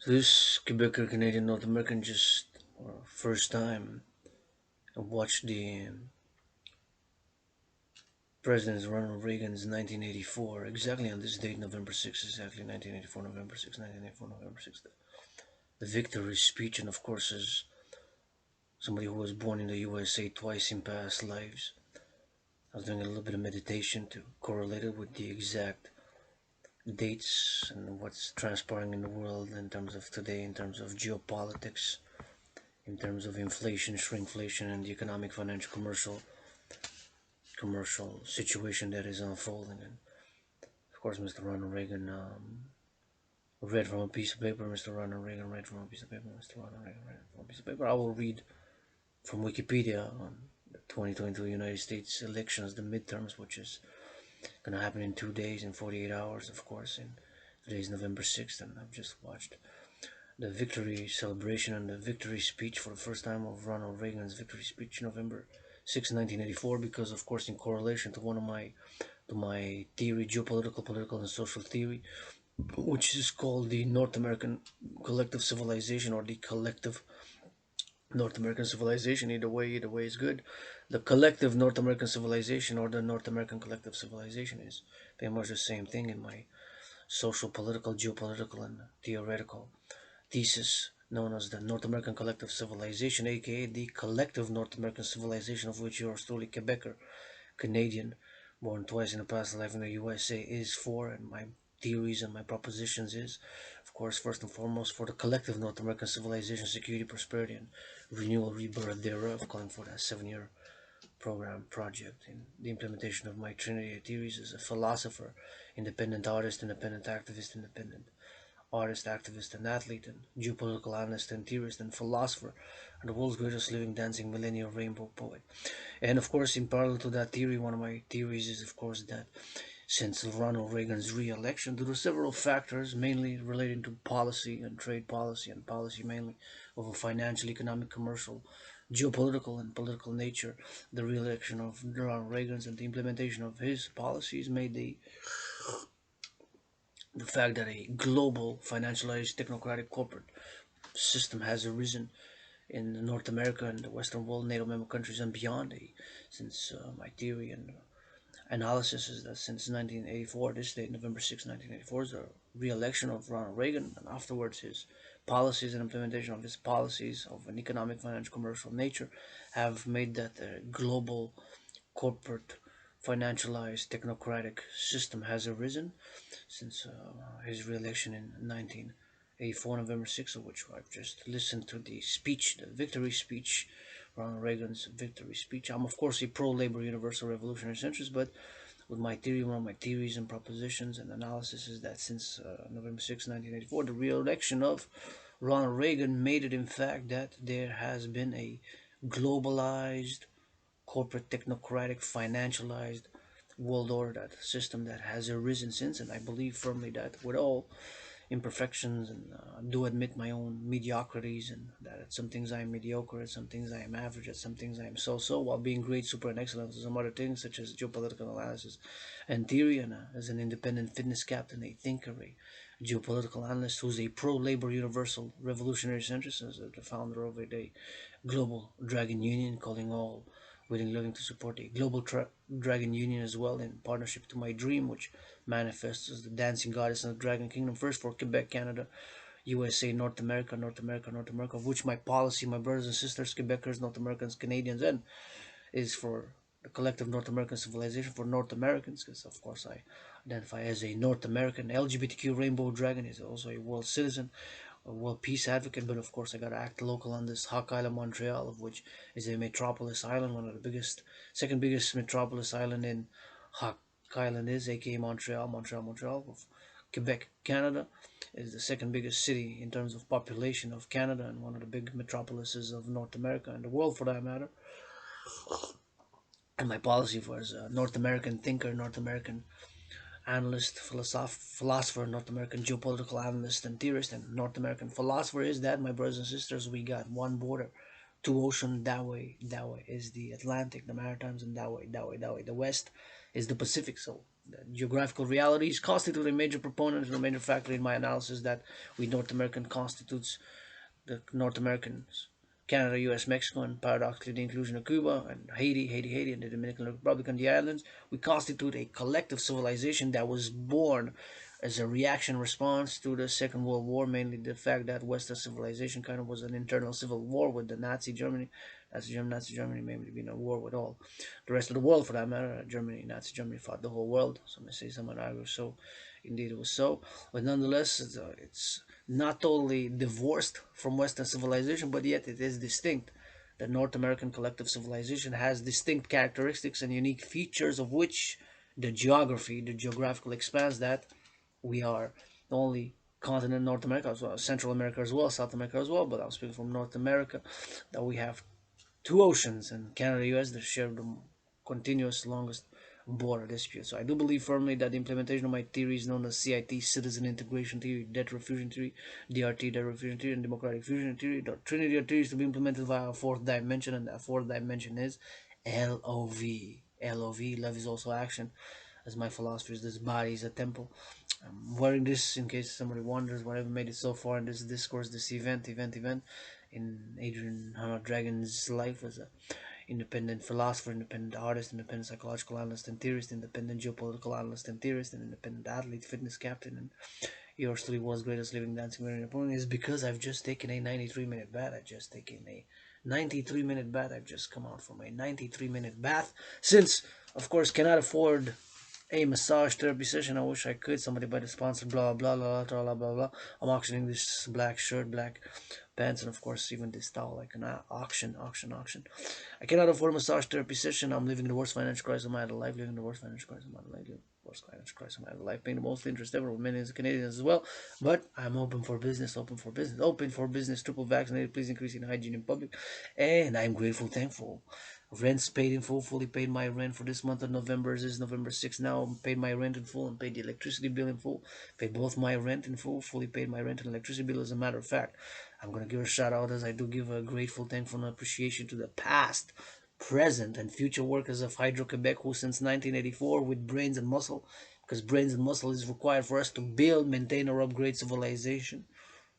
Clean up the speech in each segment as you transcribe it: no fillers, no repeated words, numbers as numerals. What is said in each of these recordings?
So this Quebecer Canadian North American just first time I watched the President Ronald Reagan's 1984, exactly on this date, November 6th, exactly 1984, November 6th, 1984, November 6th, the victory speech. And of course, as somebody who was born in the USA twice in past lives, I was doing a little bit of meditation to correlate it with the exact dates and what's transpiring in the world in terms of today, in terms of geopolitics, in terms of inflation, shrinkflation, and the economic, financial, commercial situation that is unfolding. And of course, Mr. Ronald Reagan read from a piece of paper. Mr. Ronald Reagan read from a piece of paper. Mr. Ronald Reagan read from a piece of paper. I will read from Wikipedia on the 2022 United States elections, the midterms, which is going to happen in 2 days and 48 hours, of course. And Today is November 6th, and I've just watched the victory celebration and the victory speech for the first time of Ronald Reagan's victory speech, November 6, 1984, because of course in correlation to one of my theory, geopolitical, political, and social theory, which is called the North American collective civilization, or the collective North American civilization. Either way is good. The collective North American civilization, or the North American collective civilization, is very much the same thing in my social, political, geopolitical, and theoretical thesis known as the North American collective civilization, aka the collective North American civilization, of which yours truly, Quebecer, Canadian, born twice in the past life in the USA, is for, and my theories and my propositions is, of course, first and foremost, for the collective North American civilization, security, prosperity, and renewal, rebirth thereof, calling for that 7 year program project. In the implementation of my Trinity theories as a philosopher, independent artist, independent activist, independent artist, activist, and athlete, and geopolitical analyst, and theorist, and philosopher, and the world's greatest living, dancing, millennial rainbow poet. And of course, in parallel to that theory, one of my theories is, of course, that since Ronald Reagan's re-election, due to several factors, mainly relating to policy and trade policy, and policy mainly of a financial, economic, commercial, geopolitical, and political nature, the re-election of Ronald Reagan and the implementation of his policies made the fact that a global, financialized, technocratic corporate system has arisen in North America and the Western world, NATO member countries, and beyond. Since my theory and analysis is that since 1984, this date, November 6, 1984, is the re-election of Ronald Reagan, and afterwards his policies and implementation of his policies of an economic, financial, commercial nature have made that global corporate financialized technocratic system has arisen since his re-election in 1984, November 6th, of which I've just listened to the speech, the victory speech, Ronald Reagan's victory speech. I'm of course a pro-labor universal revolutionary centrist, but with my theory, one of my theories and propositions and analysis is that since November 6, 1984, the re-election of Ronald Reagan made it in fact that there has been a globalized, corporate, technocratic, financialized world order, that system that has arisen since, and I believe firmly that with all imperfections, and do admit my own mediocrities, and that at some things I am mediocre, at some things I am average, at some things I am so-so, while being great, super, and excellent at some other things such as geopolitical analysis and theory, and as an independent fitness captain, a thinker, a geopolitical analyst who's a pro-labor universal revolutionary centrist, as the founder of a global dragon union, calling all willing living to support a global dragon union as well, in partnership to my dream, which manifests as the dancing goddess and the dragon kingdom, first for Quebec, Canada, USA, North America, North America, North America, of which my policy, my brothers and sisters, Quebecers, North Americans, Canadians, and is for the collective North American civilization, for North Americans, because of course I identify as a North American. LGBTQ rainbow dragon is also a world citizen, a world peace advocate, but of course I gotta act local on this Hawk Island, Montreal, of which is a metropolis island, one of the biggest, second biggest metropolis island in Hawk Island is, aka Montreal, of Quebec, Canada, is the second biggest city in terms of population of Canada, and one of the big metropolises of North America and the world for that matter. And my policy was North American thinker, North American analyst, philosopher, North American geopolitical analyst and theorist, and North American philosopher is that, my brothers and sisters, we got one border, two ocean, that way is the Atlantic, the Maritimes, and that way. The West is the Pacific. So the geographical realities constitute a major proponent and a major factor in my analysis that we North American constitutes the North Americans, Canada, US, Mexico, and paradoxically the inclusion of Cuba and Haiti, and the Dominican Republic and the islands, we constitute a collective civilization that was born as a reaction response to the Second World War, mainly the fact that Western civilization kind of was an internal civil war with the Nazi Germany mainly being a war with all the rest of the world for that matter. Nazi Germany fought the whole world. Some may say, some might argue so. Indeed, it was so. But nonetheless, it's not totally divorced from Western civilization, but yet it is distinct. The North American collective civilization has distinct characteristics and unique features, of which the geography, the geographical expanse, that we are the only continent, North America as well, Central America as well, South America as well, but I'm speaking from North America, that we have two oceans, and Canada, US, they share the continuous longest border dispute. So I do believe firmly that the implementation of my theories known as CIT, citizen integration theory, debt refusion theory, DRT debt refusion theory, and democratic fusion theory, the trinity of theories to be implemented via a fourth dimension, and that fourth dimension is LOV. LOV, love is also action. As my philosophy is, this body is a temple. I'm wearing this in case somebody wonders what I've made it so far in this discourse, this event in Adrian Hannah Dragon's life as a independent philosopher, independent artist, independent psychological analyst and theorist, independent geopolitical analyst and theorist, and independent athlete, fitness captain, and yours truly was greatest living dancing winner in opponent, is because I've just taken a 93-minute bath. I've just taken a 93-minute bath. I've just come out from a 93-minute bath. Since, of course, cannot afford a massage therapy session. I wish I could. Somebody buy the sponsor. Blah blah blah blah blah blah blah. I'm auctioning this black shirt, black pants, and of course even this towel. Like an auction. I cannot afford a massage therapy session. I'm living the worst financial crisis of my life. Living the worst financial crisis of my life. Worst financial crisis of my life. Paying the most interest ever with many Canadians as well. But I'm open for business. Open for business. Open for business. Triple vaccinated. Please increase in hygiene in public. And I'm grateful, thankful. Rent's paid in full, fully paid my rent for this month of November. This is November 6th now. Paid my rent in full and paid the electricity bill in full. Paid both my rent in full, fully paid my rent and electricity bill. As a matter of fact, I'm going to give a shout out, as I do give a grateful, thankful, and appreciation to the past, present, and future workers of Hydro-Quebec who since 1984 with brains and muscle, because brains and muscle is required for us to build, maintain, or upgrade civilization.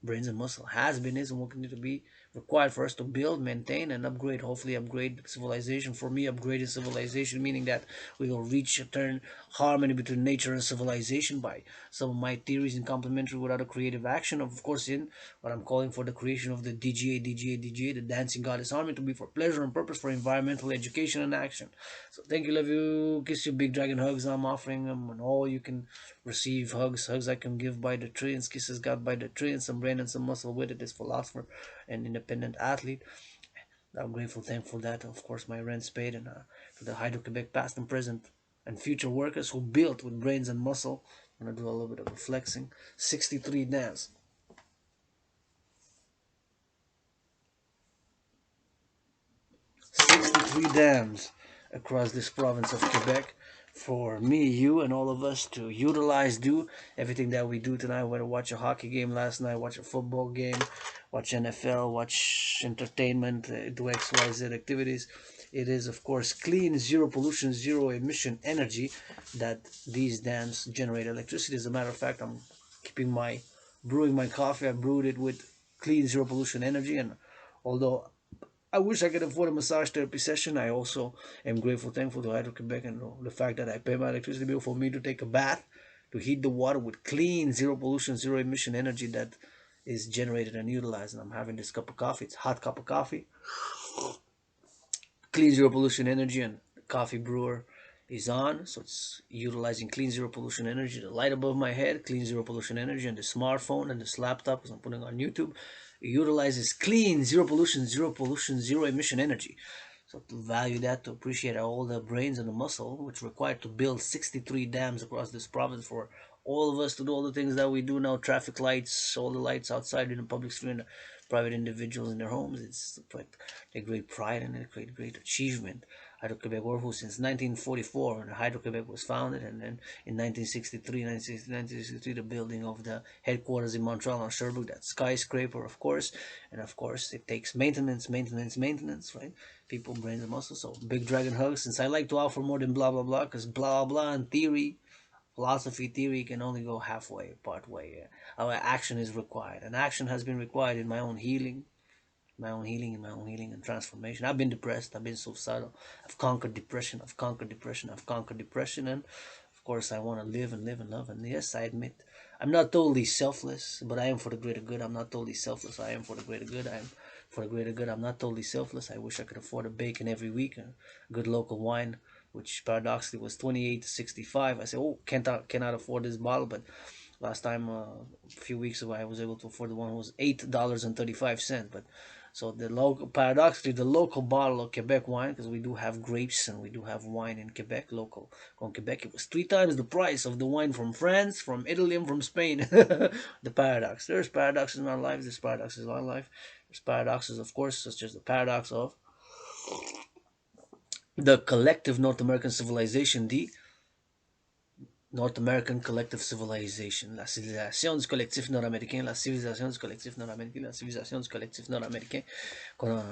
Brains and muscle has been, is, and will continue to be required for us to build, maintain, and upgrade, hopefully upgrade civilization. For me, upgraded civilization, meaning that we will reach a turn harmony between nature and civilization by some of my theories in complementary without a creative action. Of course, in what I'm calling for the creation of the DGA, the Dancing Goddess Army, to be for pleasure and purpose, for environmental education and action. So thank you, love you, kiss you, big dragon hugs. I'm offering them, and all you can receive hugs I can give by the trillions, kisses got by the trillions, some brain and some muscle with it. This philosopher and independent athlete. I'm grateful, thankful that, of course, my rent's paid, and to the Hydro-Quebec past and present and future workers who built with brains and muscle. I'm gonna do a little bit of a flexing. 63 dams. 63 dams across this province of Quebec for me, you, and all of us to utilize, do everything that we do tonight, whether watch a hockey game last night, watch a football game, watch NFL, watch entertainment, do XYZ activities. It is, of course, clean, zero pollution, zero emission energy that these dams generate electricity. As a matter of fact, I'm keeping my brewing my coffee. I brewed it with clean, zero pollution energy, and although I wish I could afford a massage therapy session, I also am grateful, thankful to Hydro-Quebec and the fact that I pay my electricity bill for me to take a bath, to heat the water with clean, zero pollution, zero emission energy that is generated and utilized. And I'm having this cup of coffee. It's a hot cup of coffee. Clean, zero pollution energy, and the coffee brewer is on. So it's utilizing clean, zero pollution energy. The light above my head, clean, zero pollution energy. And the smartphone and this laptop, because I'm putting on YouTube, utilizes clean, zero pollution, zero emission energy. So to value that, to appreciate all the brains and the muscle which required to build 63 dams across this province for all of us to do all the things that we do now, traffic lights, all the lights outside in the public street, and private individuals in their homes. It's like a great pride and a great achievement. Hydro-Quebec who since 1944 when Hydro-Quebec was founded, and then in 1963, the building of the headquarters in Montreal on Sherbrooke, that skyscraper, of course. And of course it takes maintenance, right? People, brains and muscles. So big dragon hugs, since I like to offer more than blah blah blah, because blah blah in theory, philosophy theory, can only go halfway, part way. Our action is required, and action has been required in my own healing, and transformation. I've been depressed, I've been suicidal, I've conquered depression, and of course I want to live and love. And yes, I admit I'm not totally selfless, but I am for the greater good. I'm not totally selfless, I am for the greater good. I'm for the greater good. I'm not totally selfless. I wish I could afford a bacon every week, a good local wine, which paradoxically was 28 to 65. I said, oh, cannot afford this bottle, but last time, a few weeks ago, I was able to afford the one who was $8.35. But so the local, paradoxically, the local bottle of Quebec wine, because we do have grapes and we do have wine in Quebec, local from Quebec, it was 3 times the price of the wine from France, from Italy, and from Spain. The paradox. There's paradoxes in our lives. There's paradoxes in our life. There's paradoxes, of course, such as the paradox of the collective North American civilization, North American Collective Civilization, la civilisation du collectif nord-américain, la civilisation du collectif nord-américain, la civilisation du collectif nord-américain, qu'on a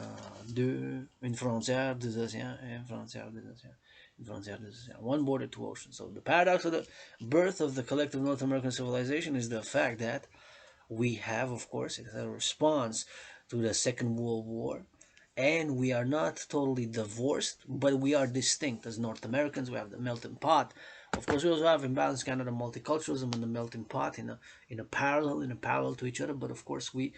une frontière, deux océans, une frontière, deux océans, une frontière, deux océans, one border, two oceans. So the paradox of the birth of the collective North American civilization is the fact that we have, of course, it's a response to the Second World War, and we are not totally divorced, but we are distinct as North Americans. We have the melting pot. Of course, we also have in Balanced Canada multiculturalism and the melting pot in a parallel to each other. But of course, we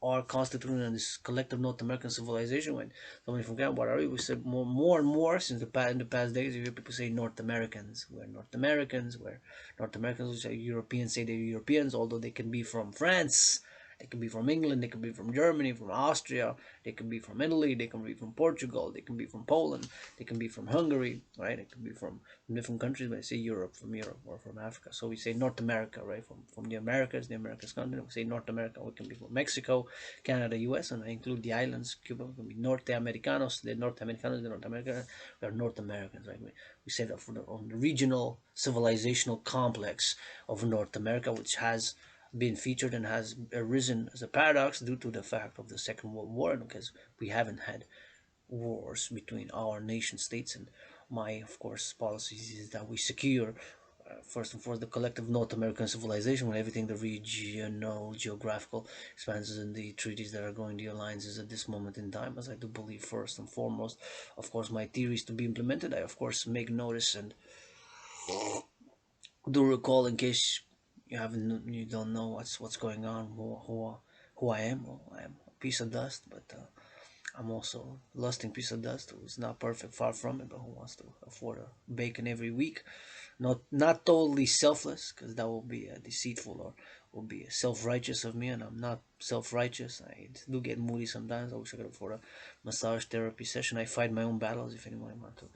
are constituting this collective North American civilization. When somebody from Canada, what are we? We said more and more since in the past days. You hear people say North Americans. We're North Americans. We're North Americans. We say Europeans say they're Europeans, although they can be from France. They could be from England, they could be from Germany, from Austria, they could be from Italy, they can be from Portugal, they can be from Poland, they can be from Hungary, right? They can be from different countries, but I say Europe, from Europe or from Africa. So we say North America, right? From the Americas continent. We say North America. We can be from Mexico, Canada, US, and I include the islands. Cuba can be Norte Americanos, the North Americanos, the North America. We are North Americans, right? We say that on the regional civilizational complex of North America, which has been featured and has arisen as a paradox due to the fact of the Second World War, because we haven't had wars between our nation states. And my, of course, policies is that we secure, first and foremost, the collective North American civilization with everything the regional geographical expanses and the treaties that are going, the alliances at this moment in time, as I do believe first and foremost, of course, my theories to be implemented. I, of course, make notice and do recall, in case you don't know what's going on, who I am. Well, I am a piece of dust, but I'm also lusting piece of dust who's not perfect, far from it, but who wants to afford a bacon every week. Not totally selfless, because that will be deceitful, or will be self-righteous of me, and I'm not self-righteous. I do get moody sometimes. I wish I could afford a massage therapy session. I fight my own battles. If anyone wants to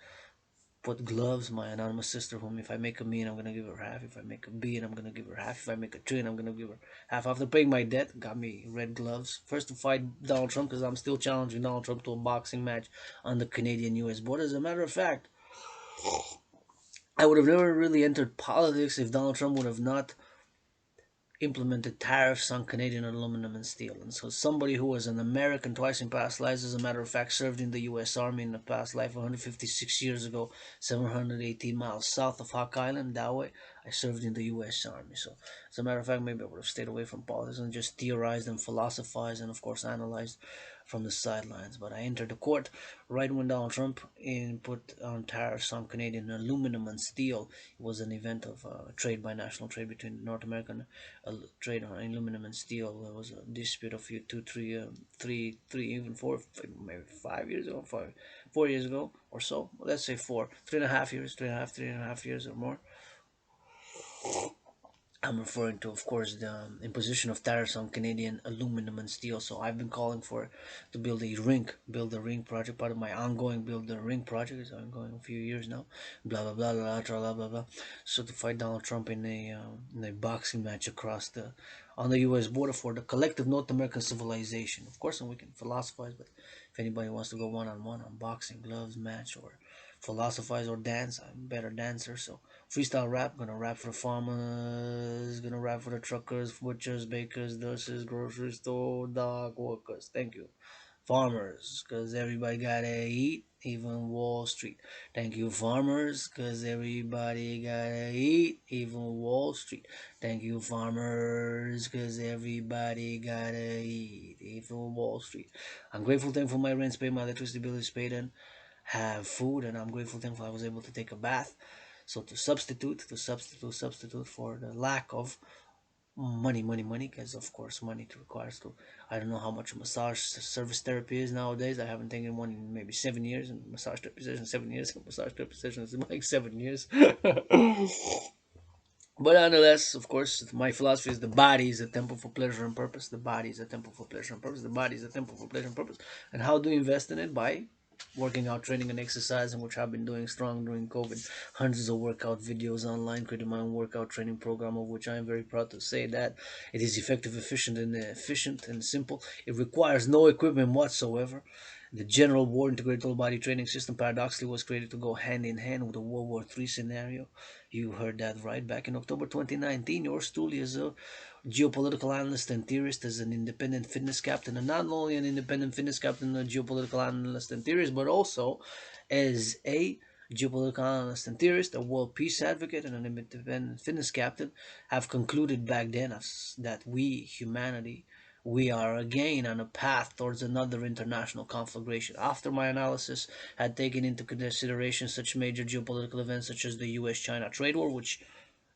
put gloves, my anonymous sister, whom if I make a me and I'm gonna give her half. If I make a B and I'm gonna give her half. If I make a tree and I'm gonna give her half. After paying my debt, got me red gloves. First to fight Donald Trump, because I'm still challenging Donald Trump to a boxing match on the Canadian-U.S. border. As a matter of fact, I would have never really entered politics if Donald Trump would have not implemented tariffs on Canadian aluminum and steel. And so somebody who was an American twice in past lives, as a matter of fact, served in the U.S. Army in the past life 156 years ago, 718 miles south of Hawk Island, that way. I served in the U.S. Army. So, as a matter of fact, maybe I would have stayed away from politics and just theorized and philosophized and, of course, analyzed from the sidelines. But I entered the court right when Donald Trump put on tariffs on Canadian aluminum and steel. It was an event of trade, binational trade between North American trade on aluminum and steel. There was a dispute of few, two, three, even four, maybe 5 years ago, 4 years ago or so. Let's say four, 3.5 years, 3.5 years or more. I'm referring to, of course, the imposition of tariffs on Canadian aluminum and steel. So I've been calling for to build a ring project, part of my ongoing build a ring project. It's ongoing a few years now. Blah blah blah blah blah blah blah blah. So to fight Donald Trump in a boxing match across the on the U.S. border for the collective North American civilization. Of course, and we can philosophize, but if anybody wants to go one-on-one on boxing gloves match or philosophize or dance, I'm a better dancer. So freestyle rap, gonna rap for the farmers, gonna rap for the truckers, butchers, bakers, nurses, grocery store, dog workers. Thank you. Farmers, cause everybody gotta eat, even Wall Street. Thank you, farmers, cause everybody gotta eat, even Wall Street. Thank you, farmers, cause everybody gotta eat, even Wall Street. I'm grateful, thankful my rent's paid, my electricity bill is paid, and have food, and I'm grateful, thankful I was able to take a bath. So to substitute for the lack of money, because of course money to requires to. I don't know how much massage service therapy is nowadays. I haven't taken one in maybe 7 years, and massage therapy session 7 years. Massage therapy session is like 7 years. But nonetheless, of course, my philosophy is the body is a temple for pleasure and purpose. The body is a temple for pleasure and purpose. The body is a temple for pleasure and purpose. And how do you invest in it? By working out, training, and exercising, which I've been doing strong during COVID. Hundreds of workout videos online, creating my own workout training program, of which I am very proud to say that it is effective, efficient, and simple. It requires no equipment whatsoever. The General War Integrated Total Body Training System paradoxically was created to go hand in hand with the World War III scenario. You heard that right. Back in October 2019, yours truly is a geopolitical analyst and theorist, as an independent fitness captain, and not only an independent fitness captain, a geopolitical analyst and theorist, but also as a geopolitical analyst and theorist, a world peace advocate, and an independent fitness captain, have concluded back then that we, humanity, we are again on a path towards another international conflagration. After my analysis had taken into consideration such major geopolitical events such as the US China trade war, which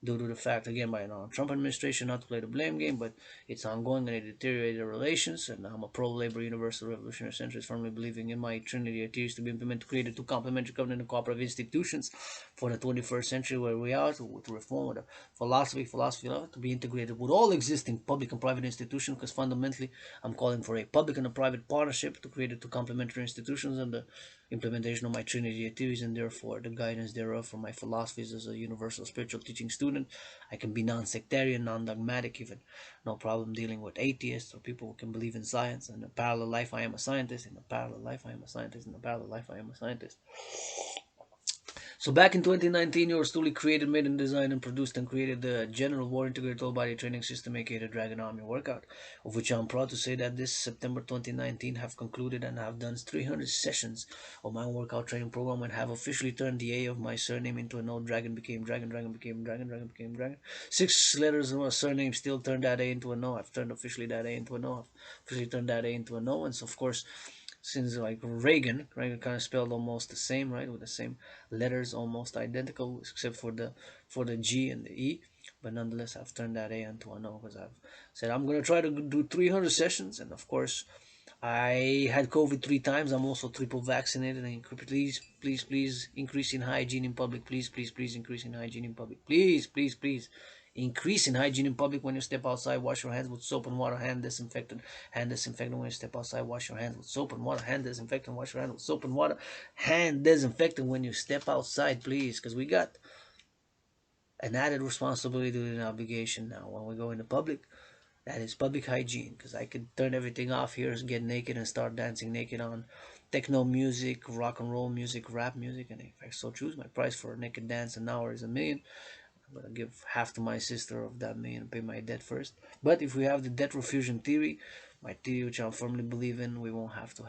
due to the fact, again, by the Trump administration, not to play the blame game, but it's ongoing and it deteriorated relations. And I'm a pro-labor universal revolutionary centrist, firmly believing in my trinity of theories to be implemented to create two complementary covenant and cooperative institutions for the 21st century, where we are to reform with a philosophy of it, to be integrated with all existing public and private institutions, because fundamentally I'm calling for a public and a private partnership to create two complementary institutions, and the implementation of my Trinity theories, and therefore the guidance thereof from my philosophies as a universal spiritual teaching student. I can be non-sectarian, non-dogmatic, even no problem dealing with atheists or people who can believe in science. In a parallel life, I am a scientist. In a parallel life, I am a scientist. In a parallel life, I am a scientist. So back in 2019, yours truly created, made, and designed and produced and created the General War Integrated All Body Training System, aka the Dragon Army Workout, of which I'm proud to say that this September 2019 have concluded and have done 300 sessions of my workout training program, and have officially turned the A of my surname into an O. Dragon became Dragon, Dragon became Dragon, Dragon became Dragon. 6 letters of my surname still turned that A into an O. I've turned officially that A into an O. I've officially turned that A into an O. And so, of course, since like Reagan kind of spelled almost the same, right, with the same letters, almost identical, except for the G and the E. But nonetheless, I've turned that A into an O because I've said I'm gonna try to do 300 sessions, and of course, I had COVID 3 times. I'm also triple vaccinated. And please increase in hygiene in public. Please increase in hygiene in public. Please increase in hygiene in public. When you step outside, wash your hands with soap and water. Hand disinfectant when you step outside. Wash your hands with soap and water. Hand disinfectant. Wash your hands with soap and water. Hand disinfectant when you step outside, please, because we got an added responsibility and obligation now when we go into public. That is public hygiene, because I could turn everything off here, get naked, and start dancing naked on techno music, rock and roll music, rap music, and if I so choose, my price for a naked dance an hour is $1 million. I'm gonna give half to my sister of that million and pay my debt first. But if we have the debt refusion theory, my theory, which I firmly believe in, we won't have to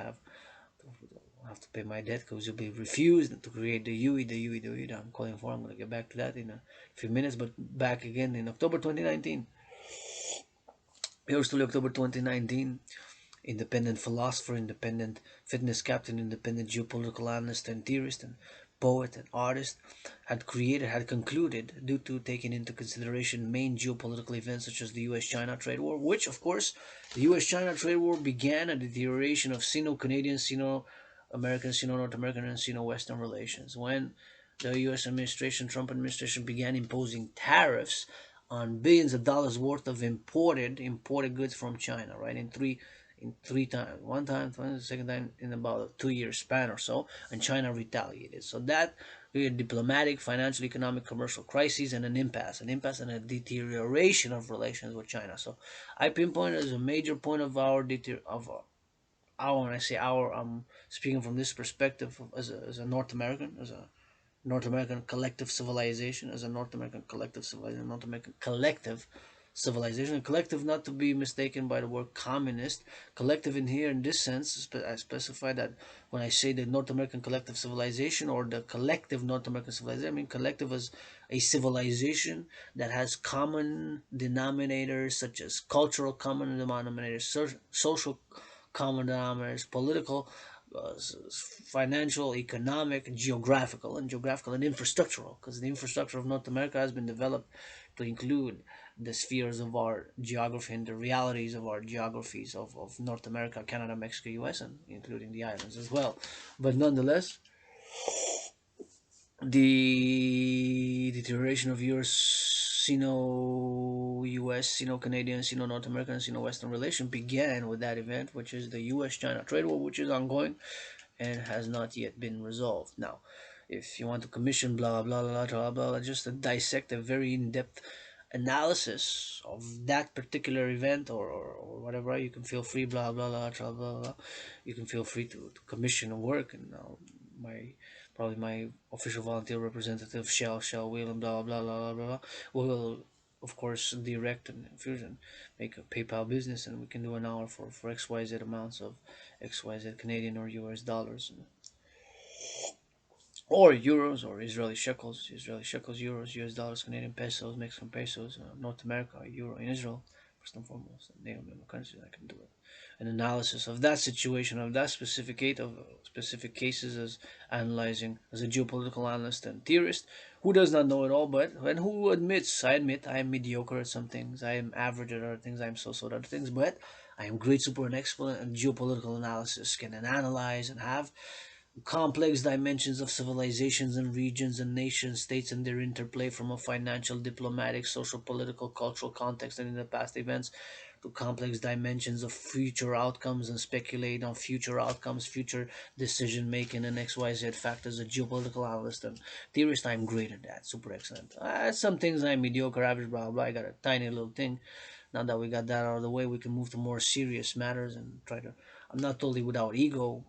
pay my debt, because you'll be refused to create the UE that I'm calling for. I'm gonna get back to that in a few minutes. But back again in October 2019. Yours truly, October 2019, independent philosopher, independent fitness captain, independent geopolitical analyst and theorist and poet and artist, had concluded, due to taking into consideration main geopolitical events such as the US-China trade war, which of course the US-China trade war began a deterioration of Sino-Canadian, Sino-American, Sino-North American, and Sino-Western relations when the US administration, Trump administration, began imposing tariffs on billions of dollars worth of imported goods from China, right? In three times, one time, the second time in about a 2 year span or so, and China retaliated. So that created diplomatic, financial, economic, commercial crises, and an impasse and a deterioration of relations with China. So I pinpoint it as a major point of when I say our, I'm speaking from this perspective as a North American, as a North American collective civilization, as a North American collective civilization, North American collective civilization. And collective not to be mistaken by the word communist. Collective in here, in this sense, I specify that when I say the North American collective civilization or the collective North American civilization, I mean collective as a civilization that has common denominators such as cultural common denominators, social common denominators, political, uh, financial, economic, geographical and infrastructural, because the infrastructure of North America has been developed to include the spheres of our geography and the realities of our geographies of North America, Canada, Mexico, US, and including the islands as well. But nonetheless, the deterioration of your Sino-US, Sino-Canadian, Sino-North American, Sino-Western relation began with that event, which is the US-China trade war, which is ongoing and has not yet been resolved. Now, if you want to commission blah blah blah blah blah, just to dissect a very in-depth analysis of that particular event or whatever, you can feel free blah blah blah blah blah. You can feel free to commission work, and my Probably my official volunteer representative shall will and blah blah blah blah blah will of course direct and infusion make a PayPal business, and we can do an hour for XYZ amounts of XYZ Canadian or US dollars or euros or Israeli shekels, euros, US dollars, Canadian pesos, Mexican pesos, North America, euro in Israel, first and foremost, name member countries. I can do it. An analysis of that situation, of that specific case, of specific cases, as analyzing as a geopolitical analyst and theorist who does not know it all, but and who admits, I admit, I am mediocre at some things, I am average at other things, I am so-so at other things, but I am great, super, and excellent at geopolitical analysis, can analyze and have complex dimensions of civilizations and regions and nation states and their interplay from a financial, diplomatic, social, political, cultural context and in the past events to complex dimensions of future outcomes and speculate on future outcomes, future decision making, and XYZ factors. A geopolitical analyst and theorist, I'm great at that, super excellent. Some things I'm mediocre, average, blah, blah. I got a tiny little thing. Now that we got that out of the way, we can move to more serious matters and try to. I'm not totally without ego.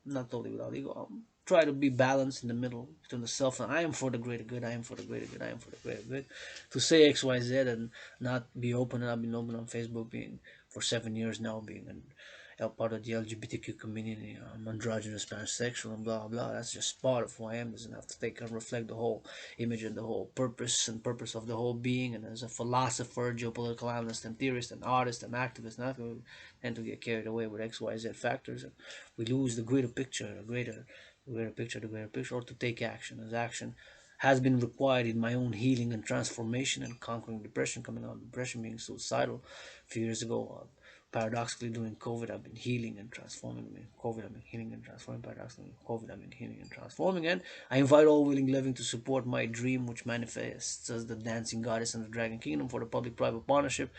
Not totally without ego. Try to be balanced in the middle between the self and I am for the greater good. I am for the greater good. I am for the greater good. To say X, Y, Z and not be open. And I've been open on Facebook, being for 7 years now, being a part of the LGBTQ community. I'm androgynous, pansexual, and blah blah. That's just part of who I am. Doesn't have to take and reflect the whole image and the whole purpose of the whole being. And as a philosopher, geopolitical analyst, and theorist, and artist, and activist, not going to tend to get carried away with X, Y, Z factors. And we lose the greater picture, the greater picture, or to take action. As action has been required in my own healing and transformation and conquering depression, coming out of depression, being suicidal a few years ago. Paradoxically, during COVID, I've been healing and transforming. In COVID, I've been healing and transforming. Paradoxically, in COVID, I've been healing and transforming. And I invite all willing living to support my dream, which manifests as the dancing goddess and the dragon kingdom for the public-private partnership,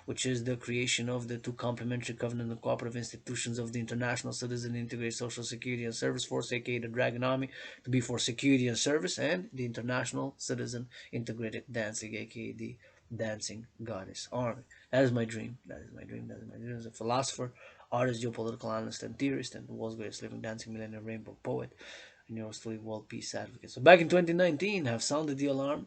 which is the creation of the two complementary covenant and cooperative institutions of the International Citizen Integrated Social Security and Service Force, aka the Dragon Army, to be for security and service, and the International Citizen Integrated Dancing, aka the Dancing Goddess Army. That is my dream. That is my dream. That is my dream. As a philosopher, artist, geopolitical analyst, and theorist, and the world's greatest living dancing millennial rainbow poet, and your story world peace advocate. So back in 2019, have sounded the alarm.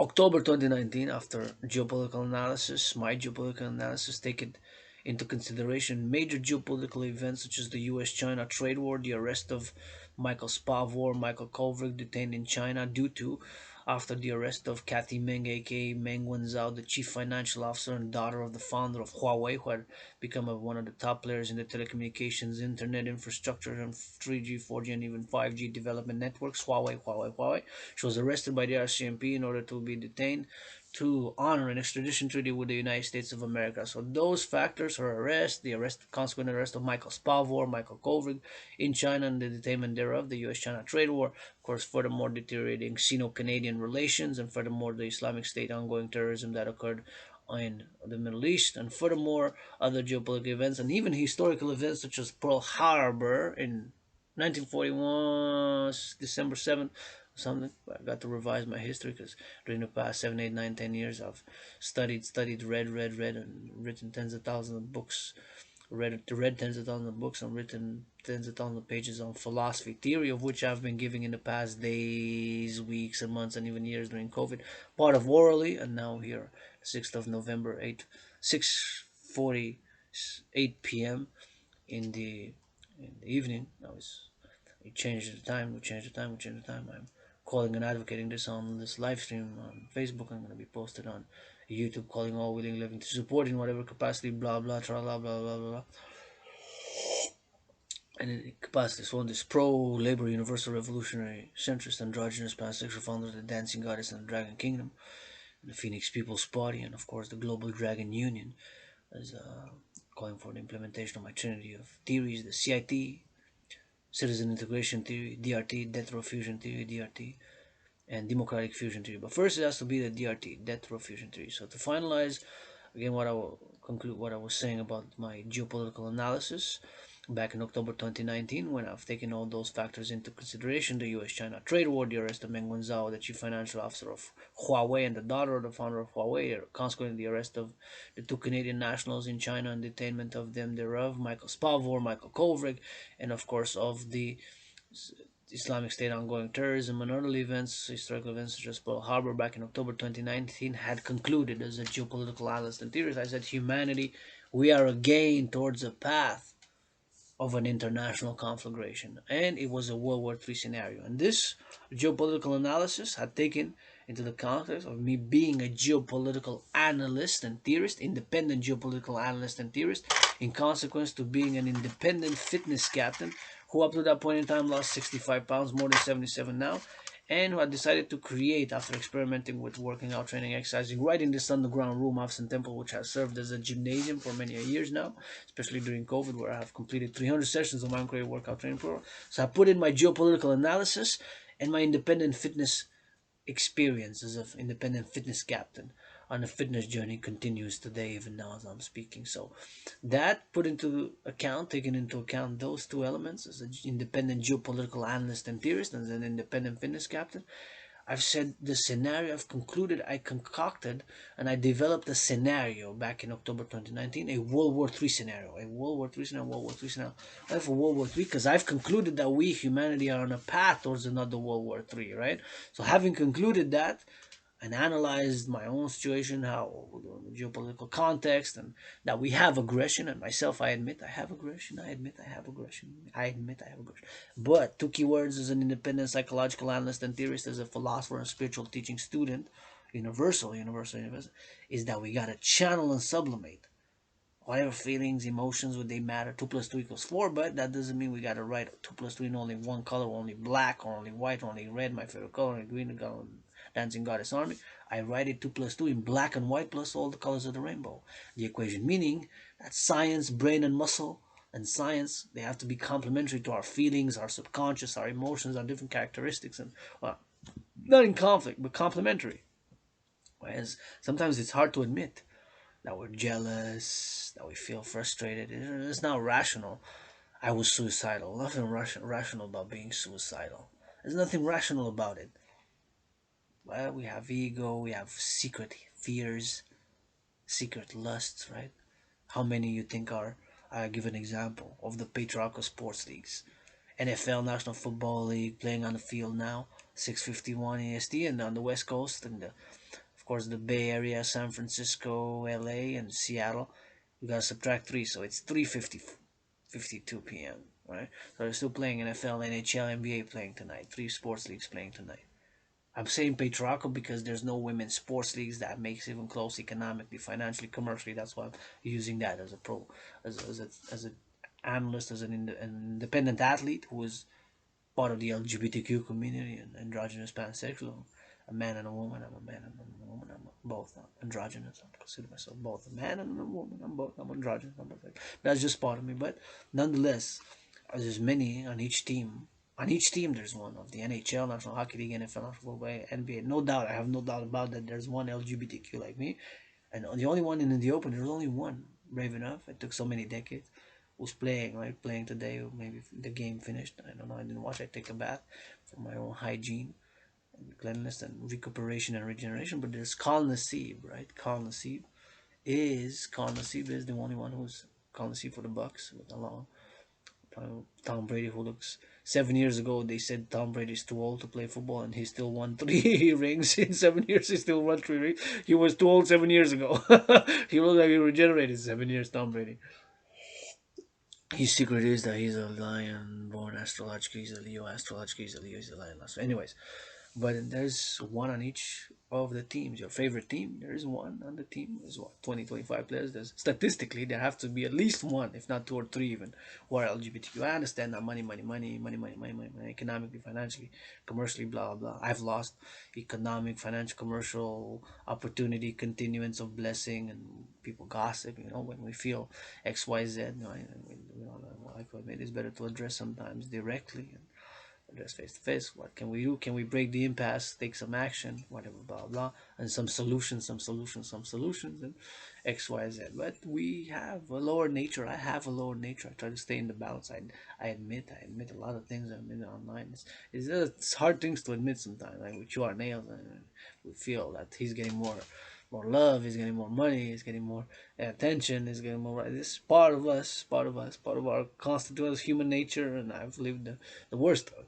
October 2019, after geopolitical analysis, my geopolitical analysis, taken into consideration major geopolitical events such as the US-China trade war, the arrest of Michael Spavor, Michael Kovrig, detained in China due to after the arrest of Kathy Meng, aka Meng Wanzhou, the chief financial officer and daughter of the founder of Huawei, who had become one of the top players in the telecommunications, internet infrastructure, and 3G, 4G, and even 5G development networks. Huawei. She was arrested by the RCMP in order to be detained to honor an extradition treaty with the United States of America. So those factors, her arrest, consequent arrest of Michael Spavor, Michael Kovrig in China, and the detainment thereof, the U.S.-China trade war, of course, furthermore deteriorating Sino-Canadian relations, and furthermore the Islamic State ongoing terrorism that occurred in the Middle East, and furthermore other geopolitical events and even historical events such as Pearl Harbor in 1941, December 7th, something. I got to revise my history because during the past 7, 8, 9, 10 years, I've studied, read, and written tens of thousands of books. Read tens of thousands of books and written tens of thousands of pages on philosophy, theory of which I've been giving in the past days, weeks, and months, and even years during COVID. Part of orally, and now here, 6th of November, 6:48 p.m. in the evening. Now we changed the time. We changed the time. We changed the time. I'm calling and advocating this on this live stream on Facebook. I'm going to be posted on YouTube, calling all willing living to support in whatever capacity. Blah blah blah blah blah blah blah. And in capacity, so on this pro-labor, universal revolutionary, centrist, androgynous, pansexual founder of the Dancing Goddess and the Dragon Kingdom, and the Phoenix People's Party, and of course the Global Dragon Union, as calling for the implementation of my trinity of theories: the CIT, Citizen Integration Theory, DRT, Death Row Fusion Theory, DRT, and Democratic Fusion Theory. But first, it has to be the DRT, Death Row Fusion Theory. So to finalize, again, what I will conclude what I was saying about my geopolitical analysis back in October 2019, when I've taken all those factors into consideration: the US-China trade war, the arrest of Meng Wanzhou, the chief financial officer of Huawei and the daughter of the founder of Huawei, consequently the arrest of the two Canadian nationals in China and detainment of them thereof, Michael Spavor, Michael Kovrig, and of course of the Islamic State ongoing terrorism and other events, historical events such as Pearl Harbor back in October 2019 had concluded as a geopolitical analyst and theorist. I said, humanity, we are again towards a path of an international conflagration, and it was a World War III scenario. And this geopolitical analysis had taken into the context of me being a geopolitical analyst and theorist, independent geopolitical analyst and theorist, in consequence to being an independent fitness captain who up to that point in time lost 65 pounds, more than 77 now, and who had decided to create, after experimenting with working out, training, exercising, right in this underground room, Hudson Temple, which has served as a gymnasium for many years now, especially during COVID, where I have completed 300 sessions of my own creative workout training program. So I put in my geopolitical analysis and my independent fitness experience as an independent fitness captain on a fitness journey continues today, even now as I'm speaking. So that put into account, taking into account those two elements as an independent geopolitical analyst and theorist and as an independent fitness captain, I've said the scenario I've concluded, I concocted, and I developed a scenario back in October 2019, a World War III scenario, a World War III scenario, World War III scenario. Why for World War III? Because I've concluded that we, humanity, are on a path towards another World War III, right? So having concluded that, and analyzed my own situation, how the geopolitical context, and that we have aggression. And myself, I admit I have aggression. I admit I have aggression. I admit I have aggression. But two keywords as an independent psychological analyst and theorist, as a philosopher and spiritual teaching student, universal, is that we gotta channel and sublimate whatever feelings, emotions, would they matter. 2 plus 2 equals 4, but that doesn't mean we gotta write 2 plus 2 in only one color, only black, or only white, or only red, my favorite color, only green, the dancing goddess army. I write it 2 plus 2 in black and white plus all the colors of the rainbow. The equation meaning that science, brain, and muscle and science, they have to be complementary to our feelings, our subconscious, our emotions, our different characteristics, and well, not in conflict, but complementary. Whereas sometimes it's hard to admit that we're jealous, that we feel frustrated. It's not rational. I was suicidal. Nothing rational about being suicidal. There's nothing rational about it. Well, we have ego, we have secret fears, secret lusts, right? How many you think are? I give an example of the patriarchal sports leagues. NFL, National Football League, playing on the field now, 6:51 EST, and on the West Coast, and of course the Bay Area, San Francisco, LA, and Seattle. You gotta subtract 3, so it's 3:52 p.m. Right? So they're still playing NFL, NHL, NBA playing tonight. 3 sports leagues playing tonight. I'm saying patriarchal because there's no women's sports leagues that makes even close economically, financially, commercially. That's why I'm using that as a pro, as an analyst, as an independent athlete who is part of the LGBTQ community and androgynous pansexual. A man and a woman. I'm a man and a woman. I'm both. I'm androgynous. I consider myself both a man and a woman. I'm both. I'm androgynous. I'm both. That's just part of me. But nonetheless, there's many on each team. On each team, there's one of the NHL, National Hockey League, NFL, National Football, NBA. No doubt, I have no doubt about that. There's one LGBTQ like me, and the only one in the open. There's only one. Brave enough. It took so many decades. Who's playing? Right, playing today. Or maybe the game finished. I don't know. I didn't watch. I take a bath for my own hygiene and cleanliness and recuperation and regeneration. But there's Kal Nassib, right? Kal Nassib is the only one who's Kal Nassib for the Bucks with along Tom Brady, who looks 7 years ago they said Tom Brady's too old to play football, and he still won 3 rings in 7 years. He still won 3 rings. He was too old 7 years ago. He looked like he regenerated 7 years. Tom Brady. His secret is that he's a lion born astrologically. He's a Leo astrologically. He's a Leo. He's a lion. Anyways, but there's one on each of the teams. Your favorite team, there is one on the team. There's what, 20, 25 players. There's statistically there have to be at least one, if not 2 or 3 even, who are LGBTQ. I understand that money, economically, financially, commercially, blah blah blah. I've lost economic, financial, commercial opportunity, continuance of blessing, and people gossip. When we feel X, Y, Z. Like I admit, it's better to address sometimes directly and address face to face. What can we do? Can we break the impasse? Take some action, whatever, blah blah, and some solutions, and X, Y, Z. But we have a lower nature. I have a lower nature. I try to stay in the balance. I admit a lot of things I admit online. It's hard things to admit sometimes. Like we chew our nails and we feel that he's getting more more love, he's getting more money, he's getting more attention, he's getting more. This is part of us, part of us, part of our constituent human nature, and I've lived the worst of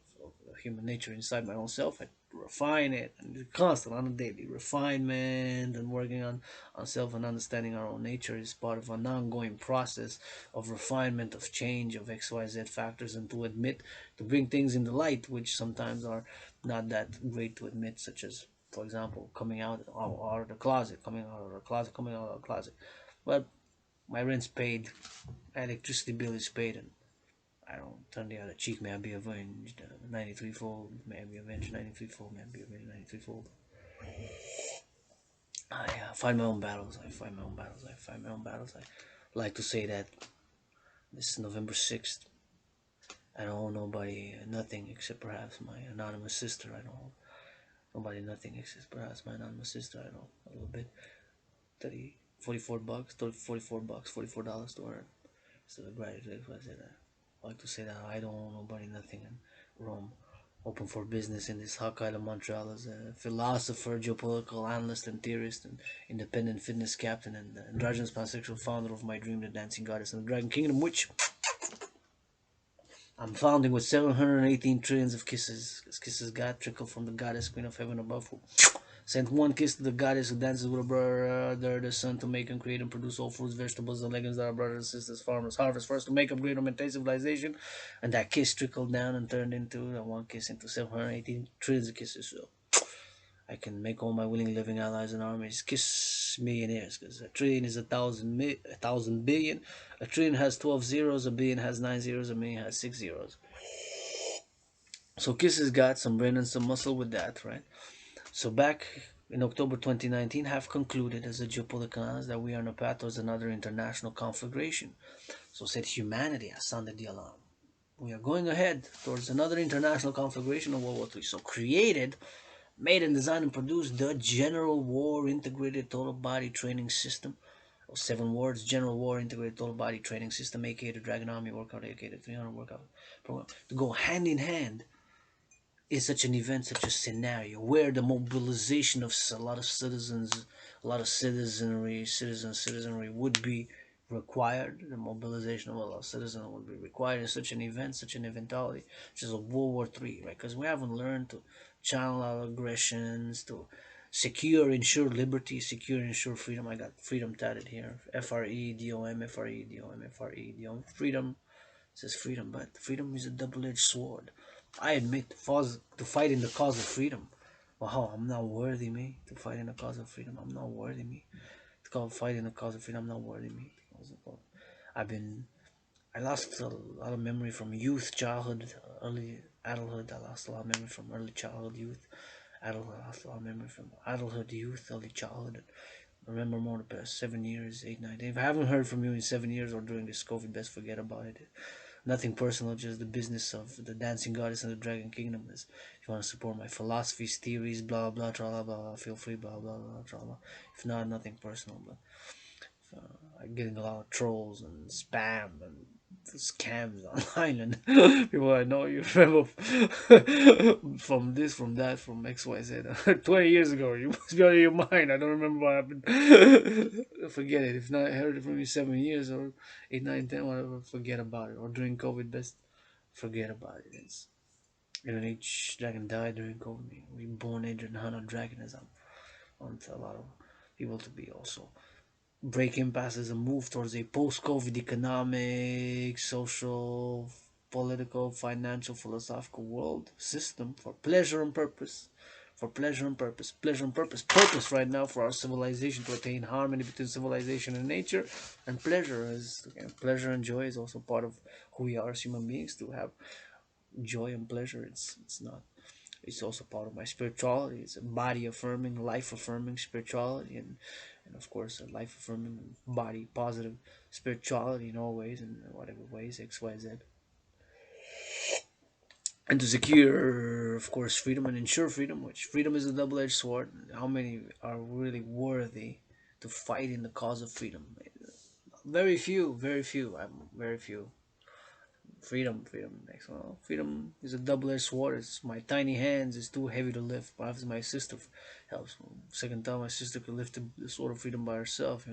human nature inside my own self. I refine it, and it's constant on a daily refinement and working on self and understanding our own nature is part of an ongoing process of refinement, of change, of XYZ factors, and to admit, to bring things into light, which sometimes are not that great to admit, such as, for example, coming out of the closet, coming out of the closet, coming out of the closet. But my rent's paid, my electricity bill is paid, and I don't turn the other cheek. May I be avenged? 93 fold. May I be avenged? 93 fold. May I be avenged? 93 fold. I find my own battles. I find my own battles. I find my own battles. I like to say that this November 6th, I don't owe nobody nothing except perhaps my anonymous sister. I don't owe nobody nothing except perhaps my anonymous sister. I know a little bit. 30, 44 bucks, 30, 44 bucks, $44 to earn. So the gratitude, I said that. I like to say that I don't owe nobody nothing in Rome. Open for business in this hot island of Montreal as a philosopher, geopolitical analyst, and theorist, and independent fitness captain, and androgynous pansexual founder of my dream, the dancing goddess and the dragon kingdom, which I'm founding with 718 trillions of kisses. Because kisses God trickle from the goddess, queen of heaven above, who sent one kiss to the goddess who dances with her brother, the sun, to make and create and produce all fruits, vegetables, and legumes that our brothers and sisters, farmers, harvest for us to make up great and maintain civilization. And that kiss trickled down and turned into that one kiss into 718 trillions of kisses. So I can make all my willing living allies and armies kiss millionaires, because a trillion is a thousand billion. A trillion has 12 zeros, a billion has 9 zeros, a million has 6 zeros. So Kiss has got some brain and some muscle with that, right? So back in October 2019, have concluded as a geopolitical analyst that we are on a path towards another international conflagration. So said humanity has sounded the alarm. We are going ahead towards another international conflagration of World War III. So created, made and designed and produced the General War Integrated Total Body Training System. 7 words: General War Integrated Total Body Training System, aka the Dragon Army Workout, aka the 300 Workout Program, to go hand in hand in such an event, such a scenario, where the mobilization of a lot of citizens, a lot of citizenry would be required. The mobilization of a lot of citizens would be required in such an event, such an eventuality, which is a World War III, right? Because we haven't learned to channel our aggressions, to secure, ensure liberty, secure, ensure freedom. I got freedom tatted here. FREDOM, FREDOM, FREDOM. Freedom says freedom, but freedom is a double-edged sword. I admit, to fight in the cause of freedom. Wow, I'm not worthy, me. To fight in the cause of freedom, I'm not worthy, me. To fight in the cause of freedom, I'm not worthy, me. I've been, I lost a lot of memory from youth, childhood, early adulthood. I lost a lot of memory from early childhood, youth, adulthood. I lost a lot of memory from adulthood, youth, early childhood. I remember more the past 7 years, 8, 9. If I haven't heard from you in 7 years or during this COVID, best forget about it. Nothing personal, just the business of the dancing goddess and the dragon kingdom. Is if you want to support my philosophies, theories, blah blah, blah blah, feel free, blah blah blah, blah. If not, nothing personal, but I'm getting a lot of trolls and spam and scams online, and people I know you remember from this, from that, from XYZ 20 years ago. You must be out of your mind. I don't remember what happened. Forget it. If not, I heard it from you 7 years or 8, 9, 10, whatever. Forget about it. Or during COVID, best forget about it. It's each dragon died during COVID. We born age and hunt a dragon, as I'm on to a lot of people to be also breaking past as a move towards a post-COVID economic, social, political, financial, philosophical world system for pleasure and purpose. For pleasure and purpose, pleasure and purpose, purpose right now for our civilization to attain harmony between civilization and nature, and pleasure is again, pleasure and joy is also part of who we are as human beings. To have joy and pleasure, it's not, it's also part of my spirituality. It's a body affirming, life affirming spirituality, and of course, a life affirming, body positive spirituality in all ways, in whatever ways, XYZ. And to secure, of course, freedom and ensure freedom, which freedom is a double edged sword. How many are really worthy to fight in the cause of freedom? Very few, very few. I'm very few. freedom. Next one, freedom is a double-edged sword. It's my tiny hands. It's too heavy to lift. Perhaps my sister helps. Second time, my sister could lift the sword of freedom by herself.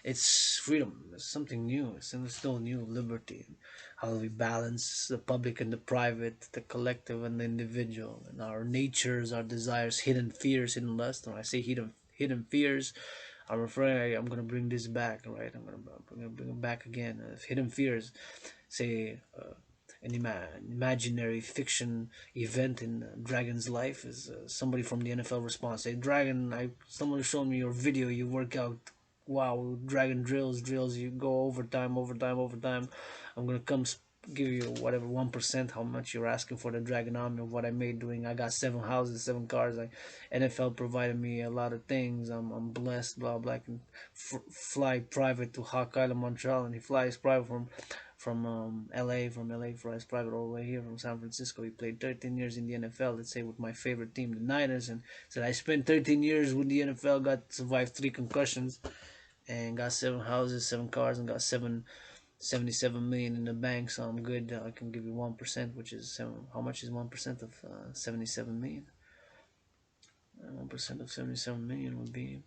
It's freedom. It's something new. It's still new liberty. How do we balance the public and the private, the collective and the individual, and our natures, our desires, hidden fears, hidden lust. When I say hidden fears, I'm referring. I'm gonna bring this back, right? I'm gonna bring it back again. Hidden fears, say. An imaginary fiction event in Dragon's life is somebody from the NFL response. Say, Dragon, someone showed me your video. You work out. Wow, Dragon drills. You go overtime. I'm gonna give you whatever 1% how much you're asking for the Dragon Army of what I made doing. I got 7 houses, 7 cars. NFL provided me a lot of things. I'm blessed. Blah blah. I can fly private to Hawk Island, Montreal, and he flies private from LA, flies private all the way here from San Francisco. He played 13 years in the NFL, let's say with my favorite team, the Niners, and said I spent 13 years with the NFL, survived 3 concussions, and got 7 houses, 7 cars, and got 77 million in the bank. So I'm good. I can give you 1%, which is how much is 1% of 77 million? 1% of 77 million would be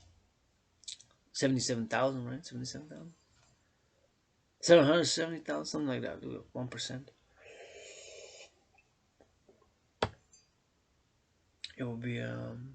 77,000, right? 77,000, 770,000, something like that. 1%. It will be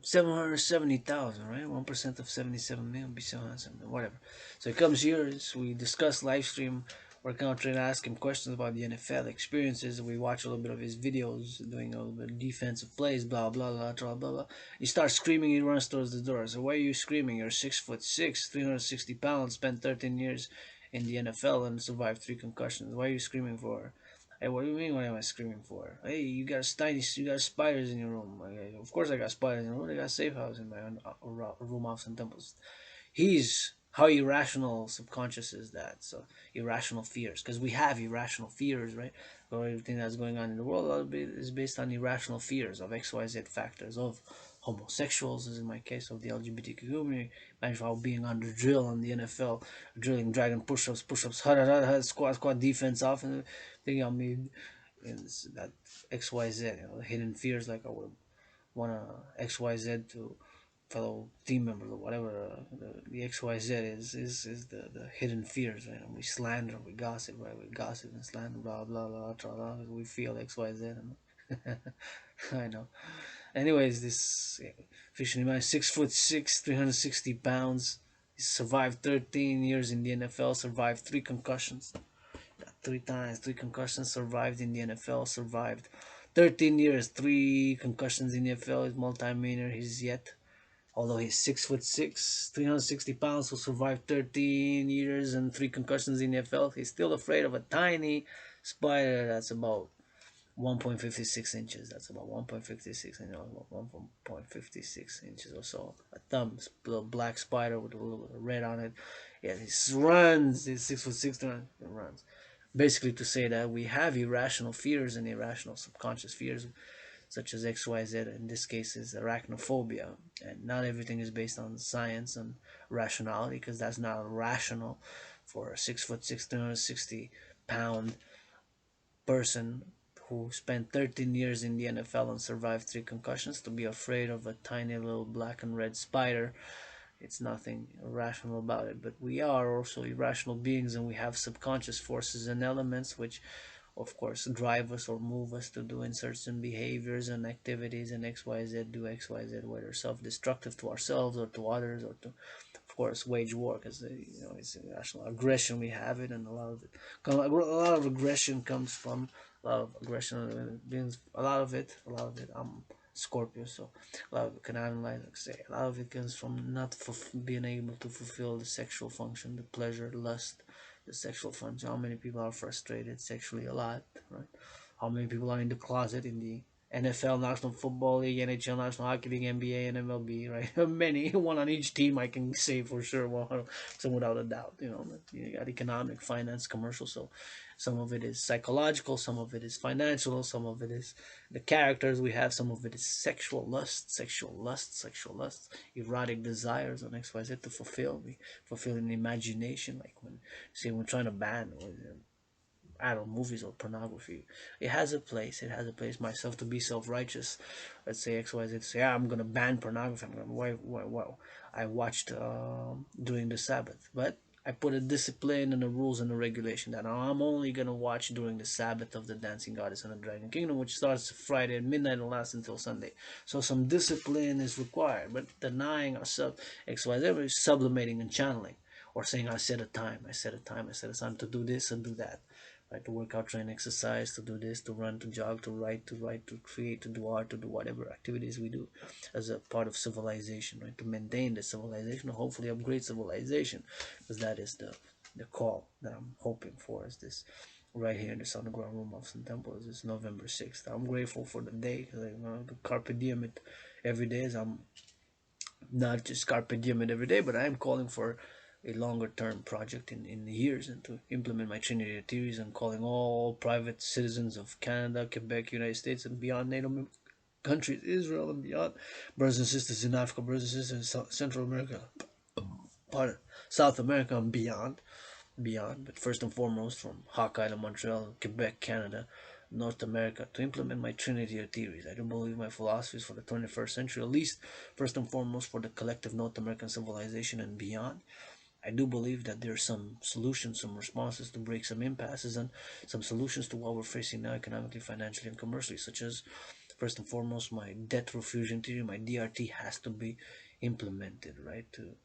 770,000, right? 1% of 77 million would be 770, whatever. So he comes here, we discuss live stream. We're kind of trying to ask him questions about the NFL experiences. We watch a little bit of his videos, doing a little bit of defensive plays, blah blah blah blah blah blah. He starts screaming. He runs towards the door. So why are you screaming? You're 6'6", 360 pounds, spent 13 years in the NFL and survived 3 concussions. Why are you screaming for? Hey, what do you mean? What am I screaming for? Hey, you got spiders in your room. Of course, I got spiders in the room. I got safe house in my room, house, and temples. He's how irrational subconscious is that? So irrational fears, because we have irrational fears, right? So everything that's going on in the world, a lot of it is based on irrational fears of XYZ factors of homosexuals, as in my case of the LGBTQ community. Imagine how being under drill on the NFL, drilling dragon pushups, squat defense off, and thinking I mean, that XYZ, hidden fears like I would want to XYZ to fellow team members or whatever. The XYZ is the hidden fears, right? And we slander, we gossip, right? We gossip and slander, blah blah blah, blah, blah, blah. We feel XYZ. And I know. Anyways, this fishing man, 6'6", 360 pounds. He survived 13 years in the NFL. Survived 3 concussions. 3 times, 3 concussions. Survived in the NFL. Survived 13 years, 3 concussions in the NFL. He's multi-millionaire. He's yet Although he's 6'6", 360 pounds, who survived 13 years and 3 concussions in the NFL, he's still afraid of a tiny spider that's about 1.56 inches. That's about 1.56, 1.56 inches or so. A thumb, little black spider with a little bit of red on it. Yeah, he runs. He's 6'6", and runs. Basically, to say that we have irrational fears and irrational subconscious fears, such as XYZ, in this case is arachnophobia. And not everything is based on science and rationality, because that's not rational for a 6'6", 360 pound person who spent 13 years in the NFL and survived 3 concussions to be afraid of a tiny little black and red spider. It's nothing irrational about it, but we are also irrational beings, and we have subconscious forces and elements which of course drive us or move us to doing certain behaviors and activities, and XYZ, do XYZ, whether self-destructive to ourselves or to others, or to of course wage war, because it's irrational aggression. We have it, and a lot of aggression comes from a lot of aggression beings, a lot of it Scorpio, so a lot of it can analyze, like say, a lot of it comes from not being able to fulfill the sexual function, the pleasure, lust, the sexual function. How many people are frustrated sexually? A lot, right? How many people are in the closet in the NFL, National Football League, NHL, National Hockey League, NBA, and MLB, right? Many, one on each team, I can say for sure, well, so without a doubt, you got economic, finance, commercial, so some of it is psychological, some of it is financial, some of it is the characters we have, some of it is sexual lust, erotic desires on XYZ to fulfill. We fulfill an imagination, like when, say, we're trying to ban, adult movies or pornography. It has a place. It has a place. Myself to be self-righteous. Let's say XYZ. Say, yeah, I'm gonna ban pornography. I'm gonna why I watched during the Sabbath, but I put a discipline and the rules and the regulation that I'm only gonna watch during the Sabbath of the Dancing Goddess and the Dragon Kingdom, which starts Friday at midnight and lasts until Sunday. So some discipline is required, but denying ourselves XYZ is sublimating and channeling, or saying I set a time, I set a time, I set a time to do this and do that. Right, to work out, train, exercise, to do this, to run, to jog, to write, to create, to do art, to do whatever activities we do as a part of civilization, right? To maintain the civilization, or hopefully upgrade civilization, because that is the call that I'm hoping for. Is this right here in this underground room of Sun Temple? Is this November 6th? I'm grateful for the day because the carpe diem it every day. Is I'm not just carpe diem it every day, but I am calling for a longer term project in years and to implement my Trinity theories and calling all private citizens of Canada, Quebec, United States, and beyond NATO countries, Israel and beyond, brothers and sisters in Africa, brothers and sisters in Central America, pardon, South America and beyond, but first and foremost from Hawkeye to Montreal, Quebec, Canada, North America, to implement my Trinity theories. I do believe my philosophies for the 21st century, at least first and foremost for the collective North American civilization and beyond. I do believe that there are some solutions, some responses to break some impasses, and some solutions to what we're facing now economically, financially, and commercially, such as first and foremost my debt refusion theory. My DRT has to be implemented, right? To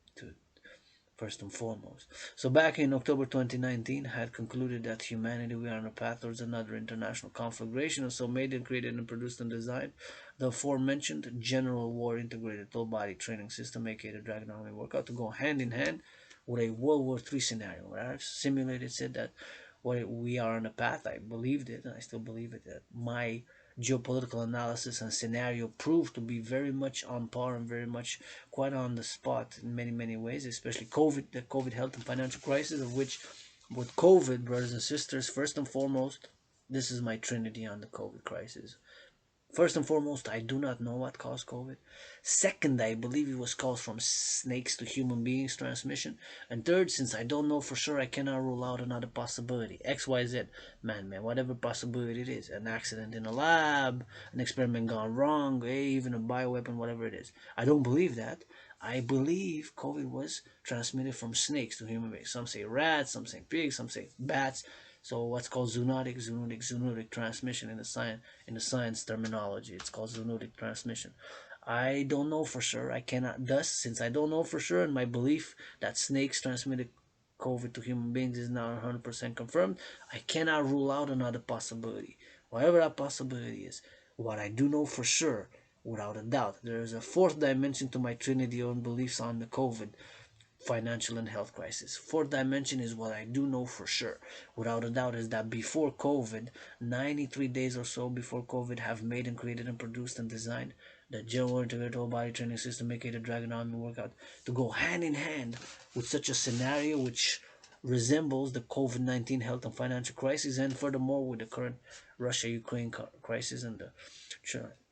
first and foremost. So back in October 2019, I had concluded that humanity we are on a path towards another international conflagration, and so made and created and produced and designed the aforementioned General War Integrated Full Body Training System, aka the Dragon Army Workout, to go hand in hand with a World War III scenario. Where I've simulated, said that what we are on a path. I believed it, and I still believe it. That my geopolitical analysis and scenario proved to be very much on par and very much quite on the spot in many ways, especially COVID, the COVID health and financial crisis, of which with COVID, brothers and sisters, first and foremost, this is my trinity on the COVID crisis. First and foremost, I do not know what caused COVID. Second, I believe it was caused from snakes to human beings transmission. And third, since I don't know for sure, I cannot rule out another possibility. XYZ, man, whatever possibility it is. An accident in a lab, an experiment gone wrong, even a bioweapon, whatever it is. I don't believe that. I believe COVID was transmitted from snakes to human beings. Some say rats, some say pigs, some say bats. So what's called zoonotic transmission in the science terminology. It's called zoonotic transmission. I don't know for sure. I cannot thus since I don't know for sure, and my belief that snakes transmitted COVID to human beings is now 100% confirmed. I cannot rule out another possibility. Whatever that possibility is, what I do know for sure, without a doubt, there is a fourth dimension to my Trinity own beliefs on the COVID financial and health crisis. Fourth dimension is what I do know for sure, without a doubt, is that before COVID, 93 days or so before COVID, have made and created and produced and designed the General Integrated Whole Body Training System, aka the Dragon Army Workout, to go hand in hand with such a scenario which resembles the COVID-19 health and financial crisis, and furthermore with the current Russia-Ukraine crisis and the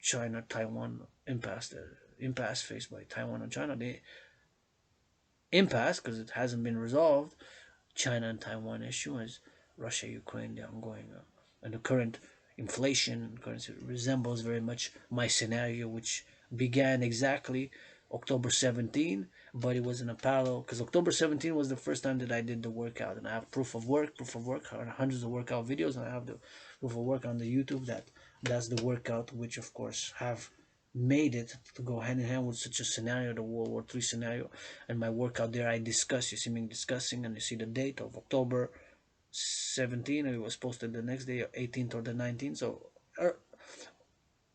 China-Taiwan impasse, the impasse faced by Taiwan and China. They impasse because it hasn't been resolved. China and Taiwan issue as Russia, Ukraine, the ongoing and the current inflation and currency resembles very much my scenario, which began exactly October 17, but it was in a parallel because October 17 was the first time that I did the workout, and I have proof of work, hundreds of workout videos, and I have the proof of work on the YouTube that's the workout, which of course have made it to go hand in hand with such a scenario, the World War III scenario. And my workout there, I discuss. You see me discussing, and you see the date of October 17. It was posted the next day, 18th or the 19th. So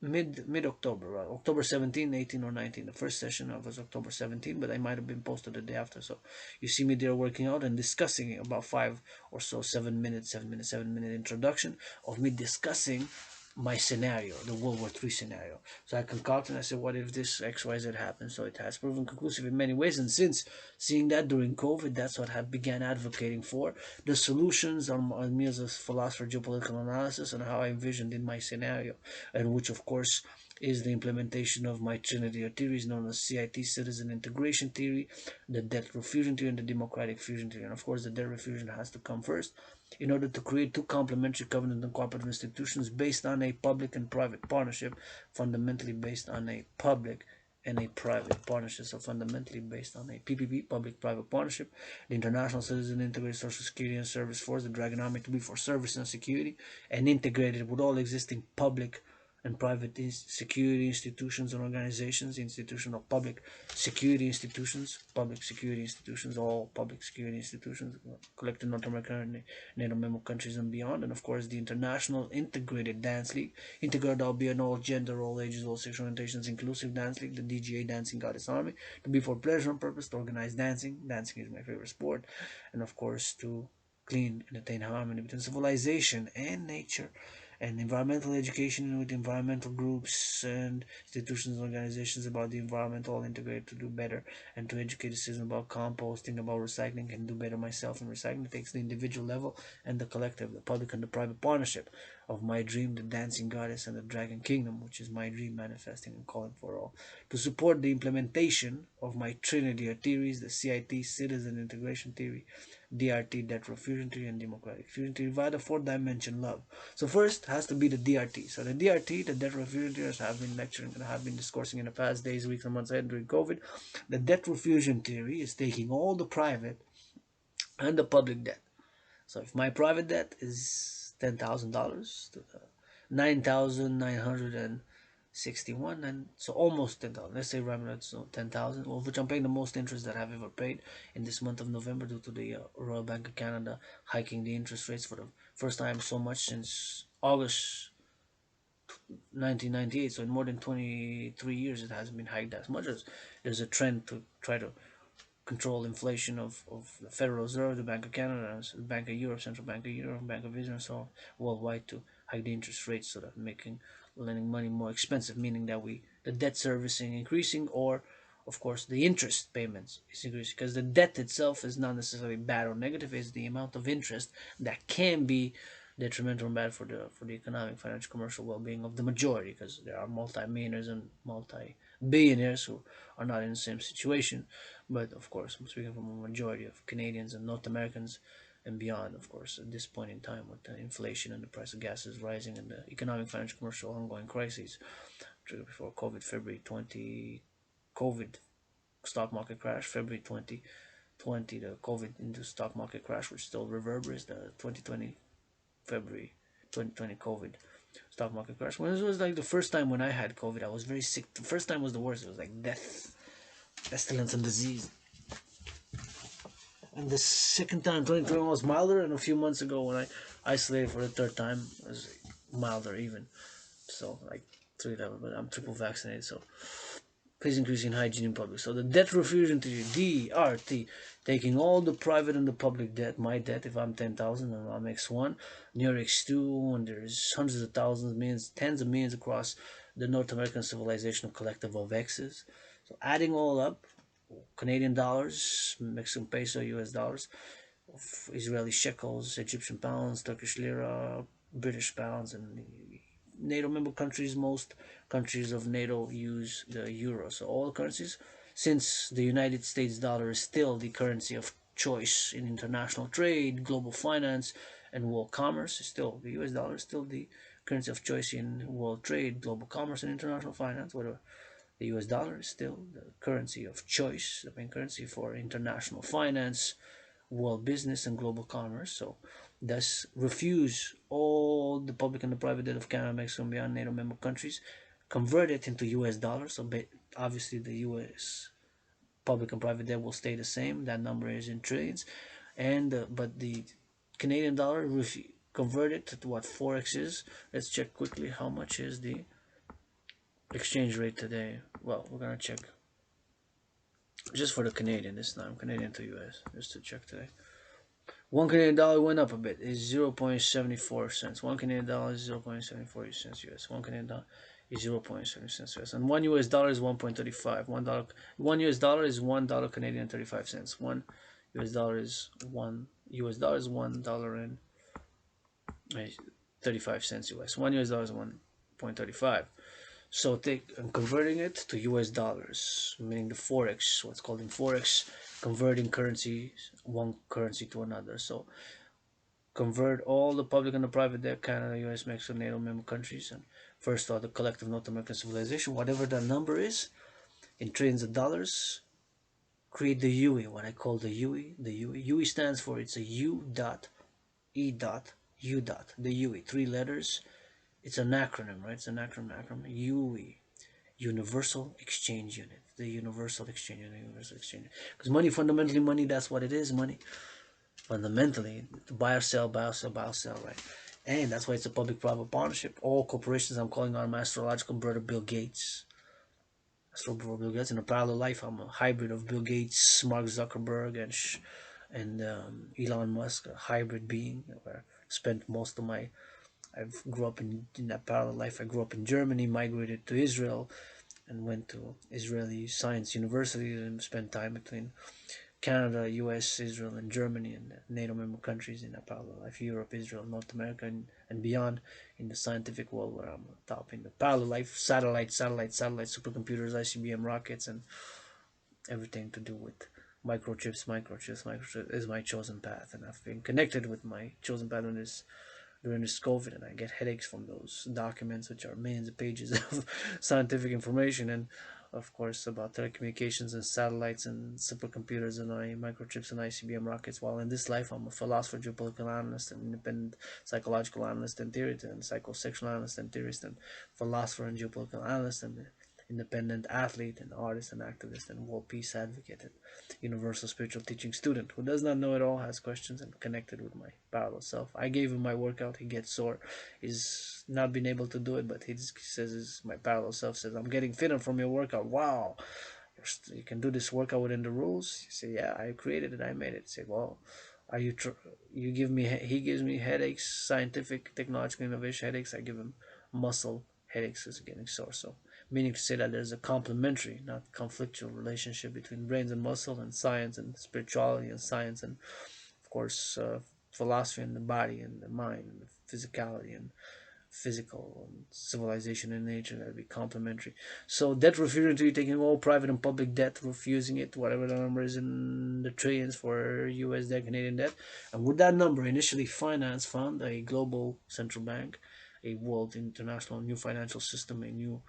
mid October, right? October 17, 18 or 19. The first session of was October 17, but I might have been posted the day after. So you see me there working out and discussing about 5 or so 7 minute introduction of me discussing my scenario, the World War III scenario. So I concocted and I said, what if this XYZ happens? So it has proven conclusive in many ways. And since seeing that during COVID, that's what I began advocating for. The solutions on me as a philosopher, geopolitical analysis, and how I envisioned in my scenario, and which of course is the implementation of my trinity of theories known as CIT, citizen integration theory, the debt refusion theory, and the democratic fusion theory. And of course, the debt refusion has to come first in order to create two complementary covenant and cooperative institutions based on a public and private partnership, fundamentally based on a public and a private partnership. So fundamentally based on a PPP, public-private partnership, the International Citizen Integrated Social Security and Service Force, the Dragon Army, to be for service and security, and integrated with all existing public and private security institutions and organizations, institutional public security institutions, all public security institutions, collected North America and NATO member countries and beyond, and of course the International Integrated Dance League, integrated albeit all gender, all ages, all sexual orientations, inclusive dance league, the DGA Dancing Goddess Army, to be for pleasure and purpose, to organize dancing. Dancing is my favorite sport, and of course to clean and attain harmony between civilization and nature, and environmental education with environmental groups and institutions and organizations about the environment, all integrated to do better, and to educate the citizens about composting, about recycling, and do better myself in recycling. It takes the individual level and the collective, the public and the private partnership of my dream, the dancing goddess and the dragon kingdom, which is my dream manifesting and calling for all, to support the implementation of my trinity of theories, the CIT, citizen integration theory, DRT debt refusion theory, and democratic fusion theory via the fourth dimension love. So first has to be the DRT. So the DRT, the debt refusion theory, as I have been lecturing and I have been discoursing in the past days, weeks, and months ahead during COVID. The debt refusion theory is taking all the private and the public debt. So if my private debt is $10,000 to the 9,961, and so almost 10,000. Let's say around so 10,000, of which I'm paying the most interest that I've ever paid in this month of November due to the Royal Bank of Canada hiking the interest rates for the first time so much since August 1998. So in more than 23 years, it hasn't been hiked as much. As there's a trend to try to control inflation of the Federal Reserve, the Bank of Canada, the Bank of Europe, Central Bank of Europe, Bank of Israel, and so on, worldwide, to hike the interest rates so that making lending money more expensive, meaning that the debt servicing increasing, or of course the interest payments is increasing, because the debt itself is not necessarily bad or negative. It's the amount of interest that can be detrimental and bad for the economic, financial, commercial well-being of the majority, because there are multi-millionaires and multi-billionaires who are not in the same situation. But of course, I'm speaking from a majority of Canadians and North Americans and beyond. Of course, at this point in time, with the inflation and the price of gas is rising and the economic, financial, commercial ongoing crises, triggered before COVID, February 20, COVID stock market crash, February 2020, the COVID-induced stock market crash, which still reverberates, the 2020 February 2020 COVID stock market crash. When it was like the first time when I had COVID, I was very sick. The first time was the worst. It was like death, pestilence, and disease. And the second time, 2021, was milder. And a few months ago, when I isolated for the third time, it was milder even. So like 3 level, but I'm triple vaccinated. So please increase in hygiene in public. So the debt refusion to DRT, taking all the private and the public debt, my debt, if I'm 10,000 and I'm X1, near X2, and there's hundreds of thousands, millions, tens of millions across the North American civilizational collective of X's. So adding all up, Canadian dollars, Mexican peso, US dollars, Israeli shekels, Egyptian pounds, Turkish lira, British pounds, and NATO member countries, most countries of NATO use the euro. So all currencies, since the United States dollar is still the currency of choice in international trade, global finance, and world commerce, still the US dollar is still the currency of choice in world trade, global commerce, and international finance. Whether the US dollar is still the currency of choice, the main currency for international finance, world business, and global commerce. So thus refuse all the public and the private debt of Canada, Mexico, and beyond NATO member countries, convert it into US dollars. So obviously the US public and private debt will stay the same. That number is in trillions. And but the Canadian dollar, convert it to what Forex is. Let's check quickly how much is the exchange rate today. Well, we're gonna check just for the Canadian this time, Canadian to US, just to check today. One Canadian dollar went up a bit. It's 0.74 cents. One Canadian dollar is 0.74 cents US. One Canadian dollar is 0.70 cents US. And one US dollar is 1.35. One US dollar is $1 Canadian 35 cents. One US dollar is $1 and 35 cents US. One US dollar is 1.35. So take and converting it to US dollars, meaning the forex, what's called in forex, converting currency, one currency to another. So convert all the public and the private debt, Canada, US, Mexico, NATO member countries, and first all the collective North American civilization, whatever that number is, in trillions of dollars, create the UE, what I call the UE. The UE. UE stands for, it's a U dot, E dot, U dot. The UE, three letters. It's an acronym, right? It's an acronym. UE, Universal Exchange Unit. The Universal Exchange Unit, Universal Exchange Unit. Because money, fundamentally, money, that's what it is, money. Fundamentally, to buy or sell, buy or sell, buy or sell, right? And that's why it's a public-private partnership. All corporations, I'm calling on my astrological brother Bill Gates. Bill Gates. In a parallel life, I'm a hybrid of Bill Gates, Mark Zuckerberg, and Elon Musk, a hybrid being. Where I spent most of my I grew up in that parallel life. I grew up in Germany, migrated to Israel, and went to Israeli Science University and spent time between Canada, US, Israel, and Germany, and NATO member countries in that parallel life, Europe, Israel, North America, and beyond in the scientific world, where I'm top in the parallel life, satellites, supercomputers, ICBM rockets, and everything to do with microchips is my chosen path, and I've been connected with my chosen path during this COVID, and I get headaches from those documents, which are millions of pages of scientific information, and of course about telecommunications and satellites and supercomputers and microchips and ICBM rockets. While in this life, I'm a philosopher, geopolitical analyst, and independent psychological analyst and theorist, and psychosexual analyst and theorist, and philosopher and geopolitical analyst, and independent athlete and artist and activist and world peace advocate and universal spiritual teaching student who does not know it all, has questions, and connected with my parallel self. I gave him my workout, he gets sore, he's not been able to do it, but he says, my parallel self says, I'm getting fitter from your workout. Wow, you can do this workout within the rules. You say, yeah, I created it, I made it. Say, well, are you you give me, he gives me headaches, scientific technological innovation headaches, I give him muscle headaches is getting sore. So meaning to say that there's a complementary, not conflictual relationship between brains and muscle, and science and spirituality, and science and of course philosophy, and the body and the mind and the physicality and physical and civilization and nature. That would be complementary. So debt referring to you taking all private and public debt, refusing it, whatever the number is in the trillions for US debt, Canadian debt, and with that number initially fund a global central bank, a world international new financial system, a new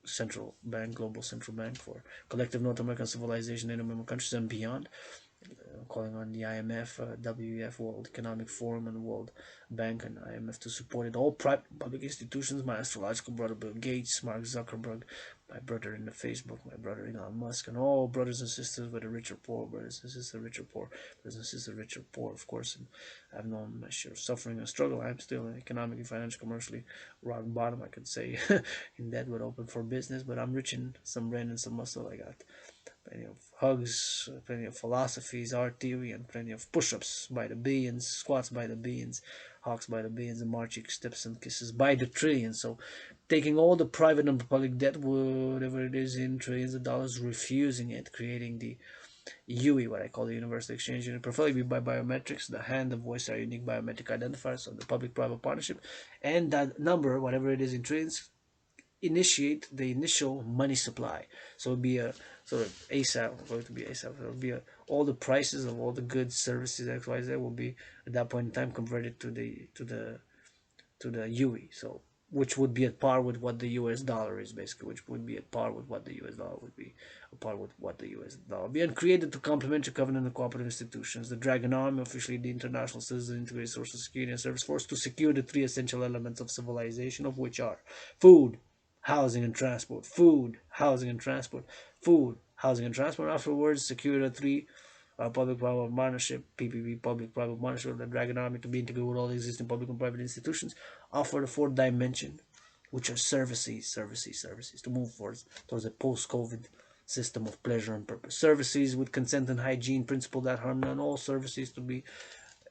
central bank, global central bank for collective North American civilization in member countries and beyond. Calling on the IMF, WEF, World Economic Forum, and World Bank and IMF to support it. All private public institutions, my astrological brother Bill Gates, Mark Zuckerberg, my brother in the Facebook, my brother Elon Musk, and all brothers and sisters, whether rich or poor, brothers and sisters rich or poor, brothers and sisters rich or poor, of course. And I've known my share of suffering and struggle. I'm still economically, financially, commercially rock bottom, I could say, in debt, but open for business. But I'm rich in some brain and some muscle. I got plenty of hugs, plenty of philosophies, art theory, and plenty of push-ups by the billions, squats by the billions, hawks by the billions, and marching steps and kisses by the trillions. So taking all the private and public debt, whatever it is, in trillions of dollars, refusing it, creating the UE, what I call the Universal Exchange Unit, preferably by biometrics. The hand, the voice are unique biometric identifiers of the public-private partnership, and that number, whatever it is in trillions, initiate the initial money supply. So it'll be a sort of ASAP, going to be ASAP. It'll be all the prices of all the goods, services, XYZ will be at that point in time converted to the UE. So which would be at par with what the US dollar is, basically, which would be at par with what the US dollar would be, at par with what the US dollar would be, and created to complement your covenant and cooperative institutions. The Dragon Army, officially the International Citizen Integrated Social Security and Service Force, to secure the three essential elements of civilization, of which are food, housing, and transport. Food, housing, and transport. Food, housing, and transport. Afterwards, secure the three public-private partnership, PPP, public-private partnership of the Dragon Army, to be integrated with all existing public and private institutions. Offer the fourth dimension, which are services, to move towards a post-COVID system of pleasure and purpose. Services with consent and hygiene principle that harm none. All services to be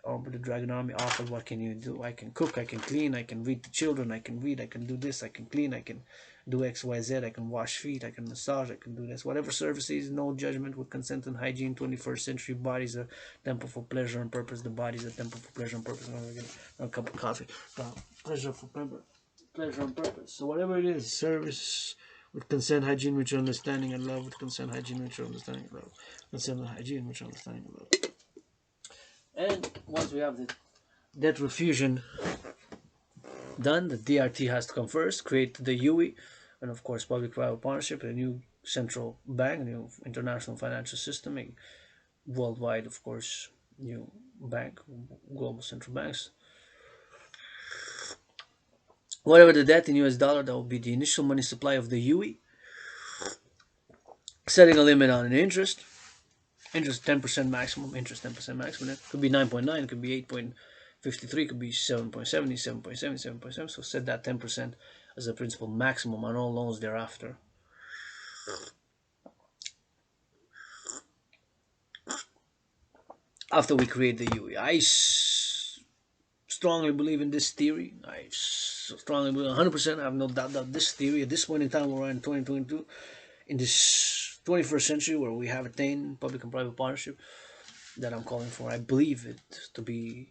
with the Dragon Army offered. What can you do? I can cook, I can clean, I can read to children, I can read, I can do this, I can clean, I can do XYZ, I can wash feet, I can massage, I can do this. Whatever services, no judgment, with consent and hygiene. 21st century body's a temple for pleasure and purpose. The body's a temple for pleasure and purpose. I'm gonna get a cup of coffee. Pleasure for purpose. pleasure, and purpose. So whatever it is, service with consent, hygiene, mutual understanding, and love with consent, hygiene, mutual understanding, and love. Consent, hygiene, mutual understanding, and love. And once we have the debt refusion done, the DRT has to come first, create the UE, and of course public-private partnership, a new central bank, a new international financial system, a worldwide, of course, new bank, global central banks. Whatever the debt in US dollar, that will be the initial money supply of the UE, setting a limit on an interest. Interest 10% maximum, interest 10% maximum. It could be 9.9, it could be 8.53, it could be 7.70, 7.70, 7.7. So set that 10% as a principal maximum on all loans thereafter. After we create the UE, I strongly believe in this theory. I strongly believe 100%. I have no doubt that this theory, at this point in time, we're in 2022, in this 21st century where we have attained public and private partnership that I'm calling for, I believe it to be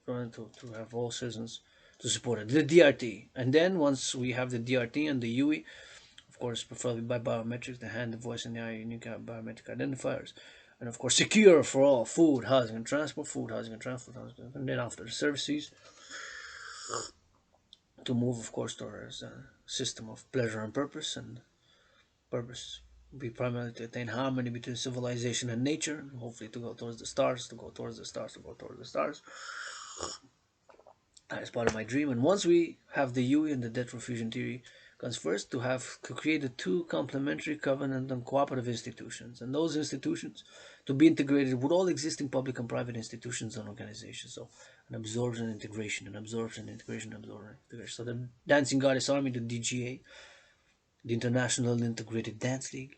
to have all citizens to support it. The DRT, and then once we have the DRT and the UE, of course, preferably by biometrics, the hand, the voice, and the eye, unique biometric identifiers, and of course, secure for all: food, housing, and transport. Food, housing, and transport. And then after the services, to move, of course, towards a system of pleasure and purpose, and purpose be primarily to attain harmony between civilization and nature, hopefully to go towards the stars, to go towards the stars, to go towards the stars. That is part of my dream. And once we have the UE and the debt refusion theory, comes first to create the two complementary covenant and cooperative institutions, and those institutions to be integrated with all existing public and private institutions and organizations. So an absorption integration, an absorption integration, absorption integration. So the Dancing Goddess Army, the DGA, the International Integrated Dance League,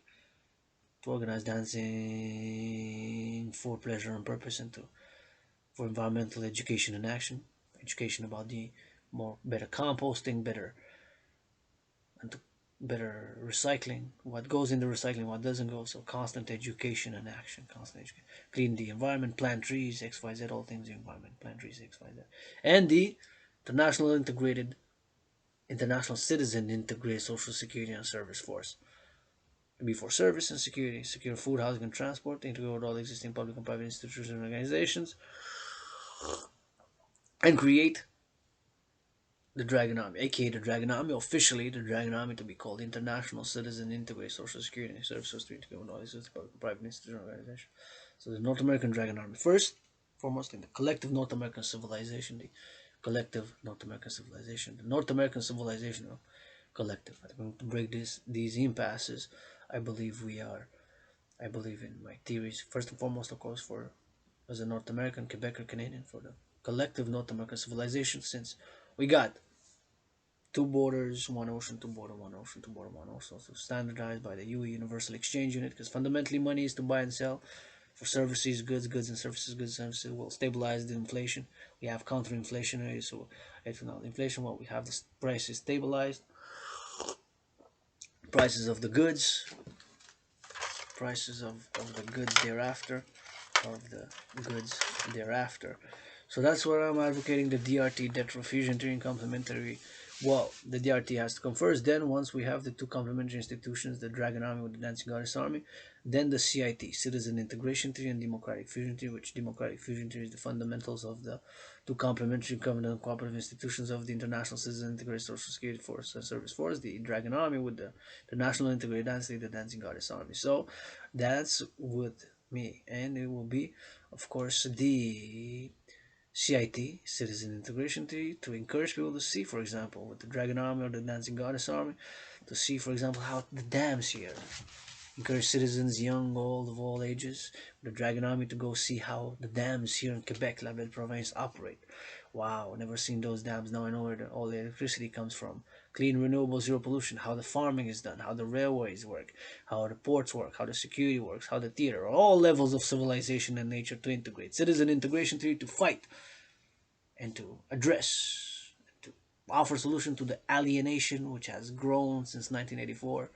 to organize dancing for pleasure and purpose, and for environmental education and action, education about the better composting, better recycling, what goes in the recycling, what doesn't go. So constant education and action, constant education. Clean the environment, plant trees, XYZ, all things the environment, plant trees, XYZ. And the international citizen integrated social security and service force. Before service and security, secure food, housing, and transport, integrate with all existing public and private institutions and organizations, and create the Dragon Army, aka the Dragon Army, officially the Dragon Army, to be called International Citizen Integrated Social Security and Services to integrate with all existing public and private institutions and organizations. So the North American Dragon Army, first, foremost, in the collective North American civilization, the collective North American civilization, the North American civilization collective. I'm going to break these impasses. I believe in my theories. First and foremost, of course, as a North American, Quebecer, Canadian, for the collective North American civilization, since we got two borders, one ocean, two border, one ocean, two border, one ocean, so standardized by the UE Universal Exchange Unit, because fundamentally money is to buy and sell for services, goods and services, will stabilize the inflation. We have counter-inflationary, so if not inflation, what we have, the price is stabilized, prices of the goods, prices of the goods thereafter, So that's what I'm advocating, the DRT, debt refusion theory, and complementary. Well, the DRT has to come first. Then once we have the two complementary institutions, the Dragon Army with the Dancing Goddess Army, then the CIT, Citizen Integration Theory, and Democratic Fusion Theory, which Democratic Fusion Theory is the fundamentals of the two complementary covenant and cooperative institutions of the International Citizen Integrated Social Security Force and Service Force, the Dragon Army with the National Integrated Dance League, the Dancing Goddess Army. So that's with me, and it will be, of course, the CIT, Citizen Integration Theory, to encourage people to see, for example, with the Dragon Army or the Dancing Goddess Army, to see, for example, how the dams here encourage citizens, young, old, of all ages, with the Dragon Army, to go see how the dams here in Quebec, La Belle Province, operate. Wow, never seen those dams. Now I know where all the electricity comes from. Clean, renewable, zero pollution, how the farming is done, how the railways work, how the ports work, how the security works, how the theater, all levels of civilization and nature to integrate. Citizen integration theory to fight and to address, to offer solution to the alienation which has grown since 1984,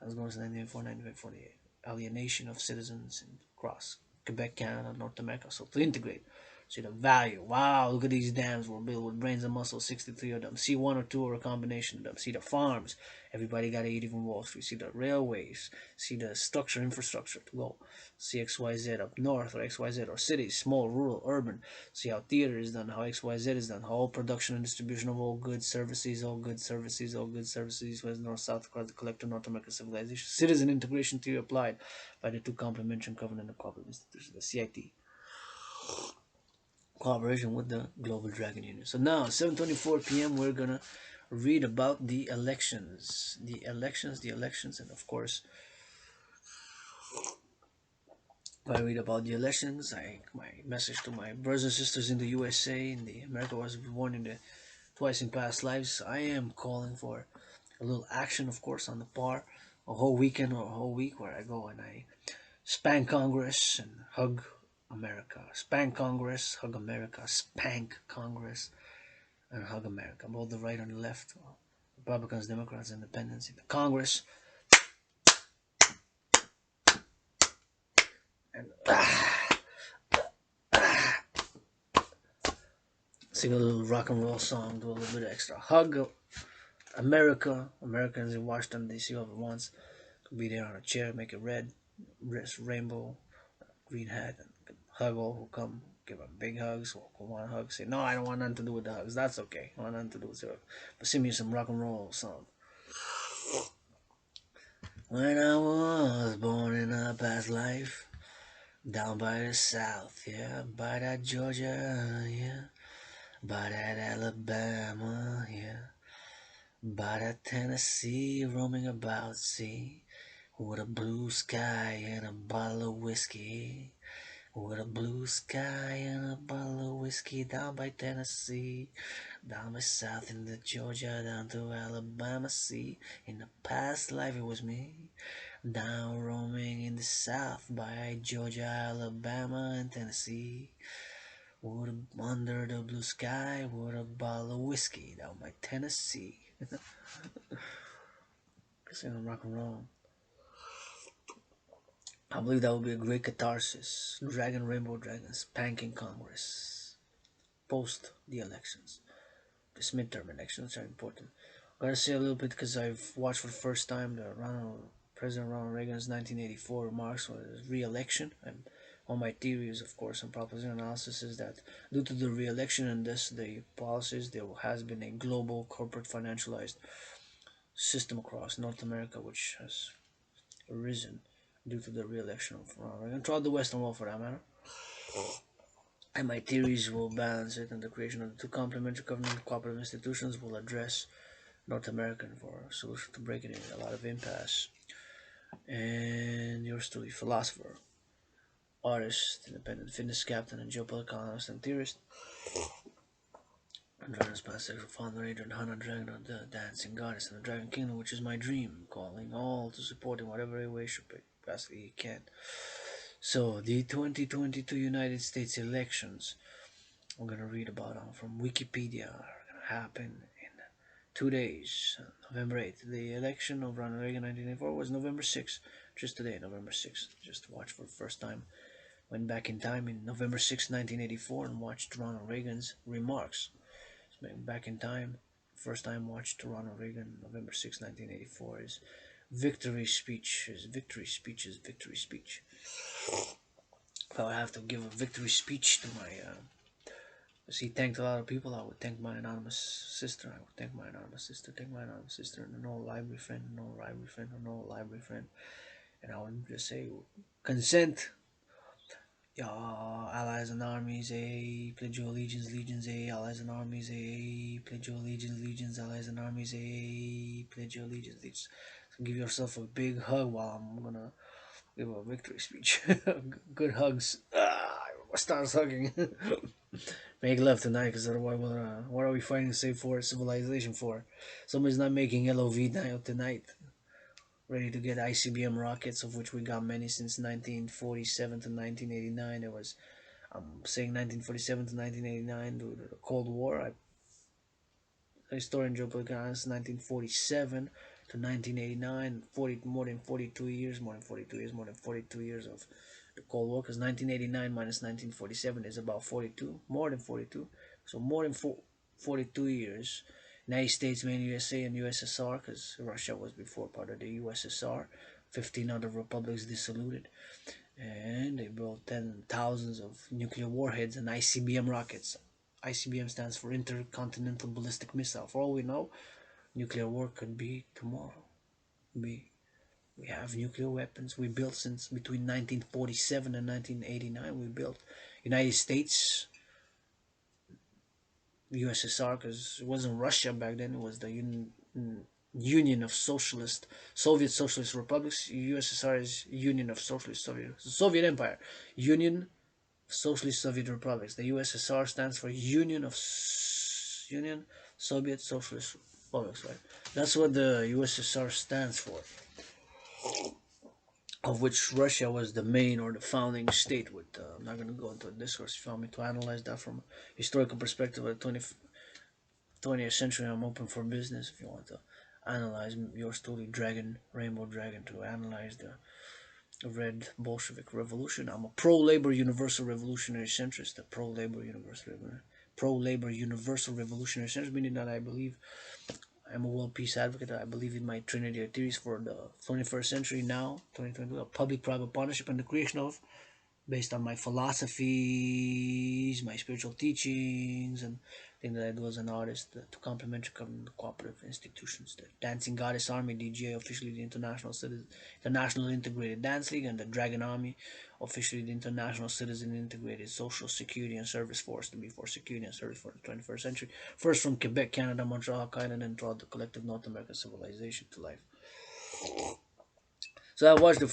has grown since 1984, 1948, alienation of citizens across Quebec, Canada, North America. So to integrate. See the value. Wow, look at these dams were built with brains and muscles, 63 of them. See one or two or a combination of them. See the farms. Everybody got to eat even Wall Street. See the railways. See the structure, infrastructure to go. See XYZ up north or XYZ or cities, small, rural, urban. See how theater is done, how XYZ is done, how all production and distribution of all goods, services, all goods, services, all goods, services, west, north, south, across the collective North American civilization. Citizen integration theory applied by the two complementary covenant and cooperative institutions, the CIT cooperation with the Global Dragon Union. So now, 7:24 p.m., we're gonna read about the elections, and of course, I read about the elections. My message to my brothers and sisters in the USA, in the America was born in the twice in past lives. I am calling for a little action, of course, on the par, a whole weekend or a whole week where I go and I spank Congress and hug America. Spank Congress, hug America. Spank Congress and hug America. Both the right and the left, Republicans, Democrats, Independents in the Congress, and sing a little rock and roll song, do a little bit of extra. Hug America. Americans in Washington D.C. whoever wants could be there on a chair, make it red, rainbow, green hat, and hug all who come. Give them big hugs. Who want hugs? Say no, I don't want nothing to do with the hugs. That's okay. I want nothing to do with it. But sing me some rock and roll song. When I was born in a past life, down by the south, yeah, by that Georgia, yeah, by that Alabama, yeah, by that Tennessee, roaming about, see, with a blue sky and a bottle of whiskey. With a blue sky and a bottle of whiskey down by Tennessee, down by South into Georgia, down to Alabama, see. In the past life it was me, down roaming in the South by Georgia, Alabama, and Tennessee. Under the blue sky with a bottle of whiskey down by Tennessee. Singing rock and roll. I believe that would be a great catharsis. Dragon, Rainbow Dragons, spanking Congress. Post the elections. This midterm elections are important. I'm gonna say a little bit because I've watched for the first time the President Ronald Reagan's 1984 remarks on his re-election, and all my theories, of course, and proposition analysis is that due to the re-election and thus the policies, there has been a global corporate financialized system across North America which has arisen due to the re-election of Ronald Reagan throughout the Western world, for that matter. And my theories will balance it, and the creation of the two complementary government cooperative institutions will address North American for a solution to break it in a lot of impasse. And yours truly, philosopher, artist, independent fitness captain, and geopolitical analyst and theorist. Andromed's pansexual founder, Adrian Hanna, dragon of the dancing goddess and the dragon kingdom, which is my dream, calling all to support in whatever way, shape, capacity he can. So, the 2022 United States elections, we're going to read about them from Wikipedia, are going to happen in 2 days, November 8th. The election of Ronald Reagan 1984 was November 6th, just today, November 6th. Just watched for the first time. Went back in time in November 6th, 1984, and watched Ronald Reagan's remarks. So went back in time, first time watched Ronald Reagan, November 6th, 1984, his victory speech, his victory speech. If I would have to give a victory speech to my he thanked a lot of people. I would thank my anonymous sister. I would thank my anonymous sister, thank my anonymous sister, and no library friend, no library friend, or no library friend. And I would just say, consent. Allies and armies, pledge your allegiance, legions, allies and armies, pledge your allegiance, legions, allies and armies, pledge your allegiance, legions. So give yourself a big hug while I'm gonna give a victory speech. Good hugs. Starts hugging. Make love tonight, because otherwise, what are we fighting save for civilization for? Somebody's not making LOV tonight. Ready to get ICBM rockets, of which we got many since 1947 to 1989. There was, I'm saying 1947 to 1989, the Cold War. Historian Joe Pelicanos, 1947 to 1989, more than 42 years, more than 42 years of the Cold War, because 1989 minus 1947 is about 42, more than 42. So more than 42 years. United States, mainly USA and USSR, because Russia was before part of the USSR. 15 other republics dissoluted, and they built thousands of nuclear warheads and ICBM rockets. ICBM stands for Intercontinental Ballistic Missile. For all we know, nuclear war could be tomorrow. We we have nuclear weapons. We built since between 1947 and 1989. We built United States, USSR, because it wasn't Russia back then. It was the Union of Socialist Soviet Socialist Republics. USSR is Union of Socialist Soviet Empire. Union Socialist Soviet Republics. The USSR stands for Union Soviet Socialist Republics. Right. That's what the USSR stands for, of which Russia was the main or the founding state. With I'm not going to go into a discourse. If you want me to analyze that from a historical perspective of the 20th century, I'm open for business. If you want to analyze your story, Dragon, Rainbow Dragon, to analyze the Red Bolshevik Revolution. I'm a pro-labor universal revolutionary centrist, a pro-labor universal revolutionary centrist, meaning that I believe I'm a world peace advocate. I believe in my Trinity of theories for the 21st century now, 2022, a public-private partnership and the creation of, based on my philosophies, my spiritual teachings, and things that I do as an artist to complement cooperative institutions. The Dancing Goddess Army, DGA, officially the International Integrated Dance League, and the Dragon Army, officially the International Citizen Integrated Social Security and Service Force, to be for security and service for the 21st century. First from Quebec, Canada, Montreal, Canada, and then throughout the collective North American civilization to life. So I watched the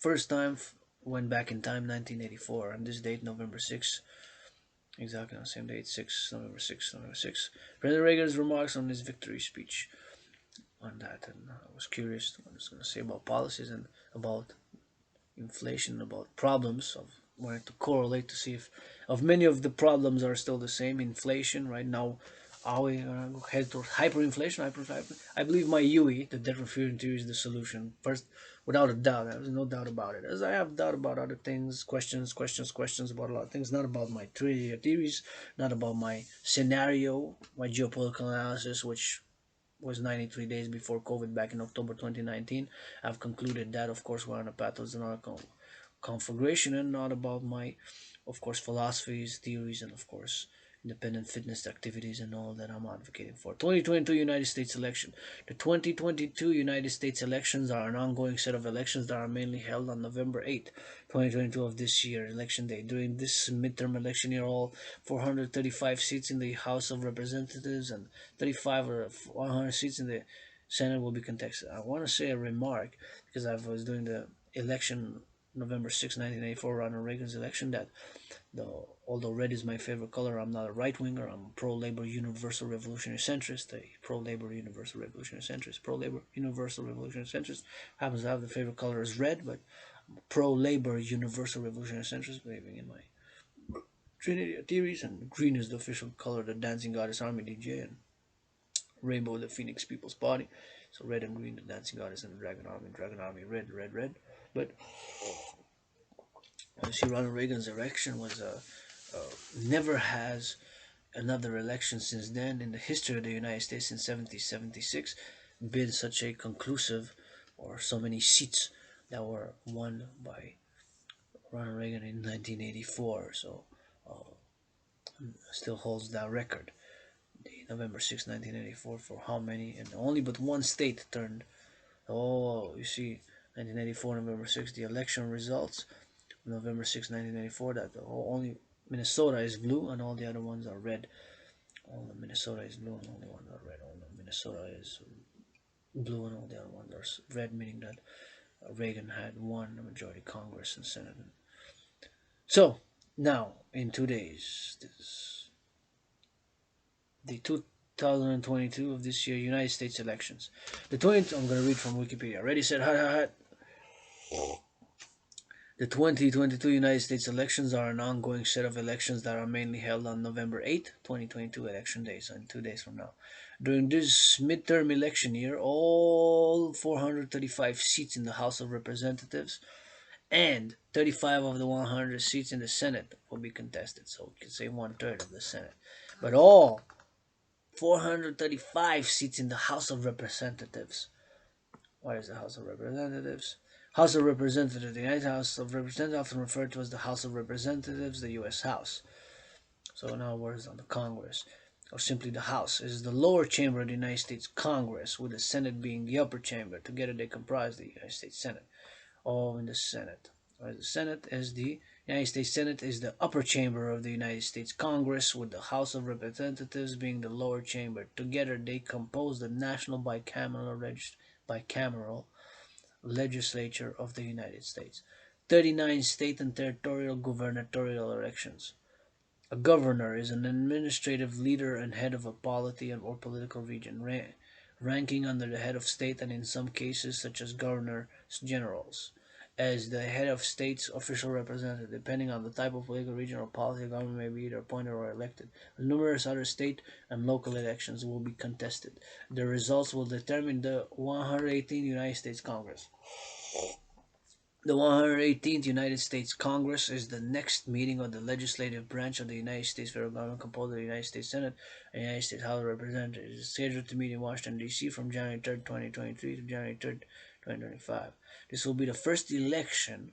first time, went back in time, 1984, on this date, November 6th, exactly on the same date, November 6th. President Reagan's remarks on his victory speech on that, and I was curious what he's going to say about policies and about inflation, about problems. Of wanted to correlate to see if of many of the problems are still the same. Inflation right now, are we head towards hyperinflation? I believe my UE, the debt refusion theory, is the solution. First, without a doubt, there's no doubt about it. As I have doubt about other things, questions about a lot of things. Not about my theories, not about my scenario, my geopolitical analysis, which was 93 days before COVID back in October 2019. I've concluded that, of course, we're on a path towards another conflagration, and not about my, of course, philosophies, theories, and, of course, independent fitness activities and all that I'm advocating for. 2022 United States election. The 2022 United States elections are an ongoing set of elections that are mainly held on November 8th, 2022 of this year, election day. During this midterm election year, all 435 seats in the House of Representatives and 35 or 100 seats in the Senate will be contested. I want to say a remark, because I was doing the election November 6, 1984, Ronald Reagan's election, that although red is my favorite color, I'm not a right winger. I'm a pro-labor universal revolutionary centrist, a pro-labor universal revolutionary centrist, pro-labor universal revolutionary centrist. Happens to have the favorite color is red, but I'm a pro-labor universal revolutionary centrist, believing in my Trinity theories, and green is the official color of the Dancing Goddess Army, DJ, and rainbow the Phoenix People's Party. So red and green, the Dancing Goddess and the Dragon Army, red, red, red. But you see, Ronald Reagan's election was never has another election since then in the history of the United States since 1776 been such a conclusive, or so many seats that were won by Ronald Reagan in 1984. So still holds that record. The November 6, 1984, for how many, and only but one state turned. Oh, you see, 1984 November 6, the election results. November 6, 1984, that only Minnesota is blue and all the other ones are red. Only Minnesota is blue and all the ones are red. Only Minnesota is blue and all the other ones are red, meaning that Reagan had won the majority Congress and Senate. So now, in 2 days, this the 2022 of this year United States elections. I'm going to read from Wikipedia. Ready, set, hot, hot, hot. The 2022 United States elections are an ongoing set of elections that are mainly held on November 8th, 2022, election day, so in 2 days from now. During this midterm election year, all 435 seats in the House of Representatives and 35 of the 100 seats in the Senate will be contested. So we can say one-third of the Senate. But all 435 seats in the House of Representatives. What is the House of Representatives? House of Representatives. The United House of Representatives, often referred to as the House of Representatives, the U.S. House. So in other words, on the Congress, or simply the House, is the lower chamber of the United States Congress, with the Senate being the upper chamber. Together they comprise the United States Senate. All in the Senate. The Senate is the United States Senate is the upper chamber of the United States Congress, with the House of Representatives being the lower chamber. Together they compose the national bicameral legislature of the United States. 39 state and territorial gubernatorial elections. A governor is an administrative leader and head of a polity or political region, ranking under the head of state and in some cases, such as governors generals, as the head of state's official representative. Depending on the type of political region or polity, the government may be either appointed or elected. Numerous other state and local elections will be contested. The results will determine the 118th United States Congress. The 118th United States Congress is the next meeting of the legislative branch of the United States federal government, composed of the United States Senate and United States House of Representatives. It is scheduled to meet in Washington, D.C. from January 3rd, 2023 to January 3rd, 2025. This will be the first election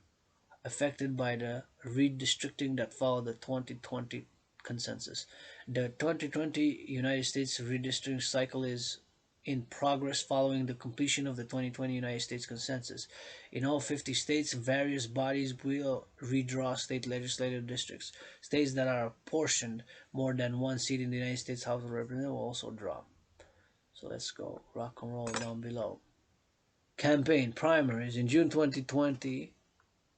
affected by the redistricting that followed the 2020 consensus. The 2020 United States redistricting cycle is in progress following the completion of the 2020 United States consensus. In all 50 states, various bodies will redraw state legislative districts. States that are apportioned more than one seat in the United States House of Representatives will also draw. So let's go rock and roll down below. Campaign primaries. In June 2020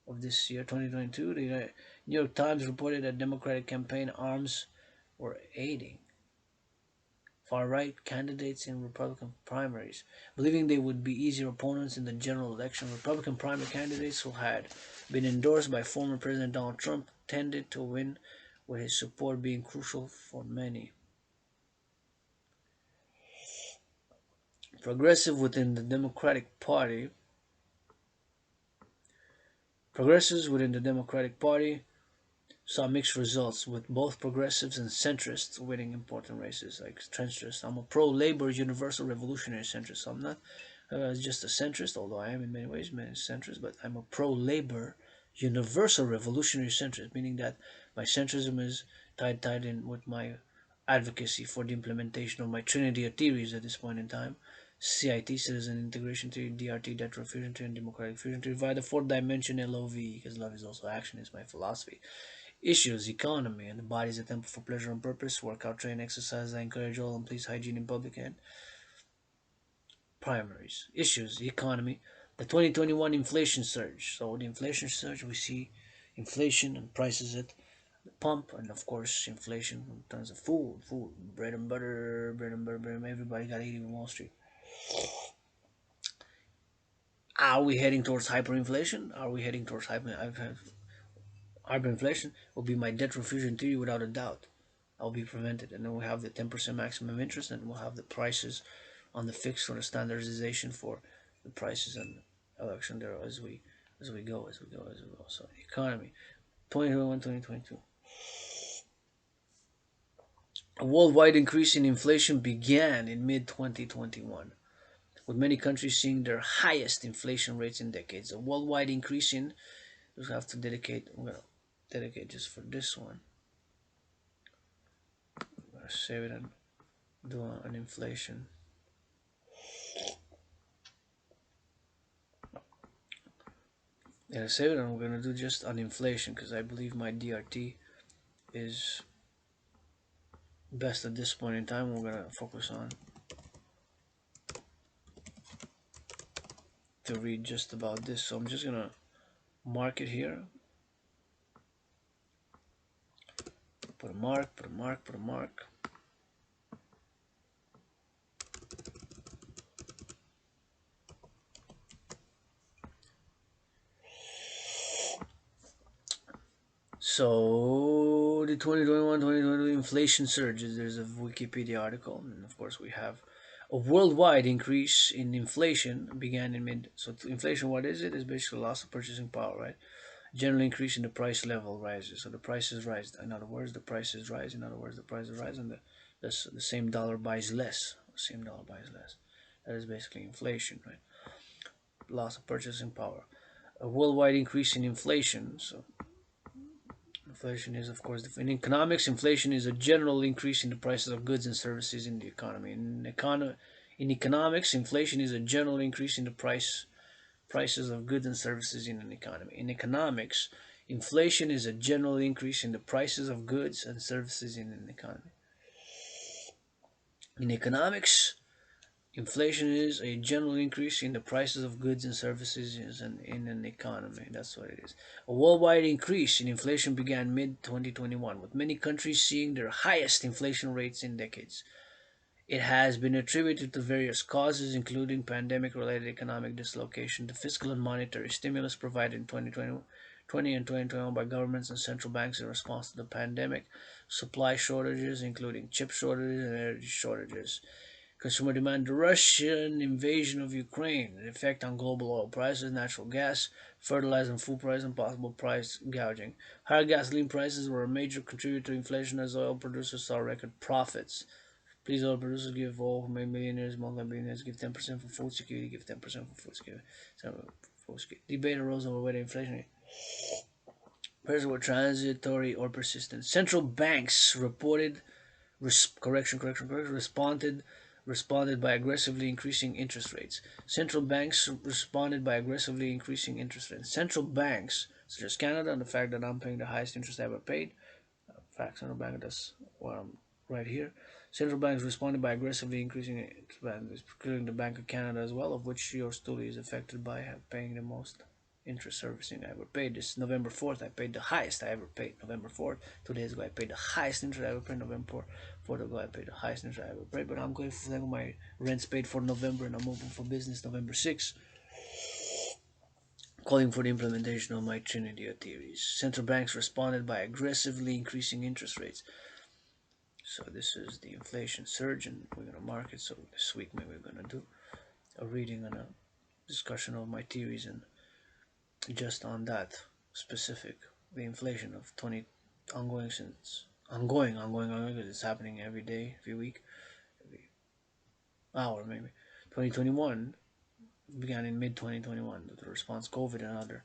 of this year, 2022, the New York Times reported that Democratic campaign arms were aiding far-right candidates in Republican primaries, believing they would be easier opponents in the general election. Republican primary candidates who had been endorsed by former President Donald Trump tended to win, with his support being crucial for many. Progressives within the Democratic Party saw mixed results, with both progressives and centrists winning important races. Like centrist, I'm a pro-labor universal revolutionary centrist. So I'm not just a centrist, although I am in many ways centrist, but I'm a pro-labor universal revolutionary centrist, meaning that my centrism is tied in with my advocacy for the implementation of my trinity of theories at this point in time. CIT, Citizen Integration Theory; DRT, Data Fusion Theory; and Democratic Fusion Theory, via the fourth dimension LOV, because love is also action, is my philosophy. Issues: economy and the body is a temple for pleasure and purpose. Workout, train, exercise. I encourage all and please hygiene in public. And primaries. Issues: economy. The 2021 inflation surge. So the inflation surge, we see inflation and prices at the pump, and of course inflation in terms of food, bread and butter, everybody got to eat in Wall Street. Are we heading towards hyperinflation? Are we heading towards hyperinflation? Will be my debt refusion theory without a doubt. I'll be prevented. And then we have the 10% maximum interest, and we'll have the prices on the fixed, or the standardization for the prices and election there as we go. So economy, 2021, 2022. A worldwide increase in inflation began in mid-2021, with many countries seeing their highest inflation rates in decades. A worldwide increase in, we have to dedicate, I'm going to dedicate just for this one. I'm going to save it and do an inflation. Yeah, save it, and we're going to do just on inflation, because I believe my DRT is best at this point in time. We're going to focus on to read just about this. So I'm just going to mark it here. Put a mark. So the 2021-2022 inflation surges. There's a Wikipedia article, and of course we have A worldwide increase in inflation began in mid. So inflation, what is it? Is basically loss of purchasing power, right? General increase in the price level rises. So the prices rise. In other words, the prices rise. In other words, the prices rise, and the same dollar buys less. The same dollar buys less. That is basically inflation, right? Loss of purchasing power. A worldwide increase in inflation. So inflation is, of course, in economics, inflation is a general increase in the prices of goods and services in the economy. In economics, inflation is a general increase in the prices of goods and services in an economy. In economics, inflation is a general increase in the prices of goods and services in an economy. In economics, inflation is a general increase in the prices of goods and services in an economy. That's what it is. A worldwide increase in inflation began mid 2021, with many countries seeing their highest inflation rates in decades. It has been attributed to various causes, including pandemic-related economic dislocation, the fiscal and monetary stimulus provided in 2020 and 2021 by governments and central banks in response to the pandemic, supply shortages, including chip shortages and energy shortages, consumer demand, the Russian invasion of Ukraine, the effect on global oil prices, natural gas, fertilizer and food prices, and possible price gouging. Higher gasoline prices were a major contributor to inflation as oil producers saw record profits. Please, all producers, give all who make millionaires, multi-billionaires, give 10% for food security, give 10% for food security. Debate arose over whether inflation pressures were transitory or persistent. Central banks reported, responded by aggressively increasing interest rates. Central banks responded by aggressively increasing interest rates. Central banks, such as Canada, and the fact that I'm paying the highest interest I ever paid, fact, central bank, that's what I'm right here. Central banks responded by aggressively increasing it, including the Bank of Canada as well, of which yours truly is affected by paying the most interest servicing I ever paid. This November 4th, I paid the highest I ever paid. November 4th, 2 days ago, I paid the highest interest I ever paid. November 4th ago, I paid the highest interest I ever paid. But I'm going for my rent's paid for November and I'm open for business November 6th. Calling for the implementation of my Trinity theories. Central banks responded by aggressively increasing interest rates. So this is the inflation surge, and we're going to mark it. So this week maybe we're going to do a reading and a discussion of my theories, and just on that specific, the inflation of 20 ongoing since ongoing because it's happening every day, every week, every hour maybe. 2021 began in mid 2021 the response COVID and other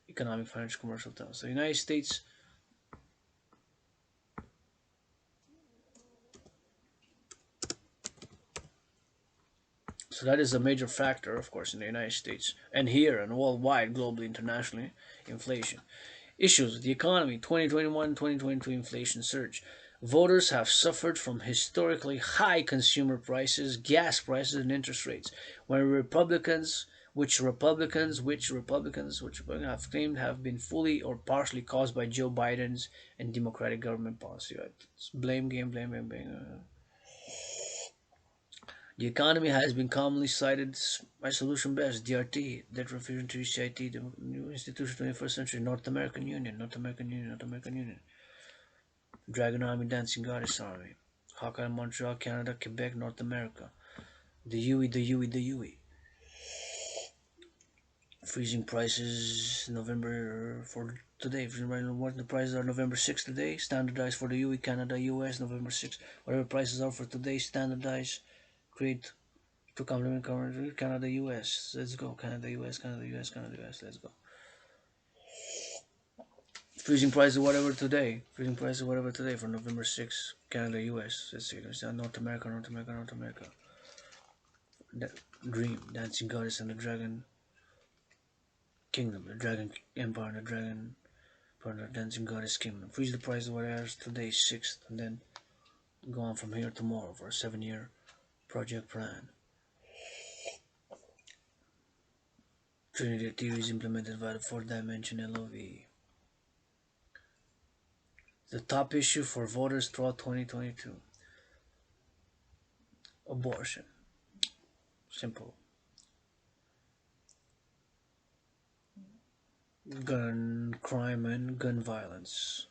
economic, financial, commercial terms. So the United States. So that is a major factor, of course, in the United States and here and worldwide, globally, internationally, inflation. Issues: the economy, 2021-2022 inflation surge. Voters have suffered from historically high consumer prices, gas prices, and interest rates. When Republicans have claimed have been fully or partially caused by Joe Biden's and Democratic government policy. Right? It's blame game, blame game, blame. The economy has been commonly cited by solution best, DRT, Debt Refusion to CIT, the new institution 21st century, North American Union, North American Union, North American Union, Dragon Army, Dancing Goddess Army, Hawkeye, Montreal, Canada, Quebec, North America, the UE, the UE, the UE. Freezing prices November for today. What the prices are November 6th today, standardized for the UE, Canada, US, November 6th. Whatever prices are for today, standardized, create to complement current Canada, US. Let's go. Canada, US, Canada, US, Canada, US. Let's go. Freezing price of whatever today. Freezing price of whatever today for November 6th. Canada, US. Let's see. There's North America, North America, North America. Dream, Dancing Goddess and the Dragon Kingdom. The Dragon Empire and the Dragon Empire, the Dancing Goddess Kingdom. Freeze the price of whatever today, 6th. And then go on from here tomorrow for a 7-year project plan. Trinity theory is implemented by the fourth dimension LOV. The top issue for voters throughout 2022. Abortion. Simple. Gun crime and gun violence.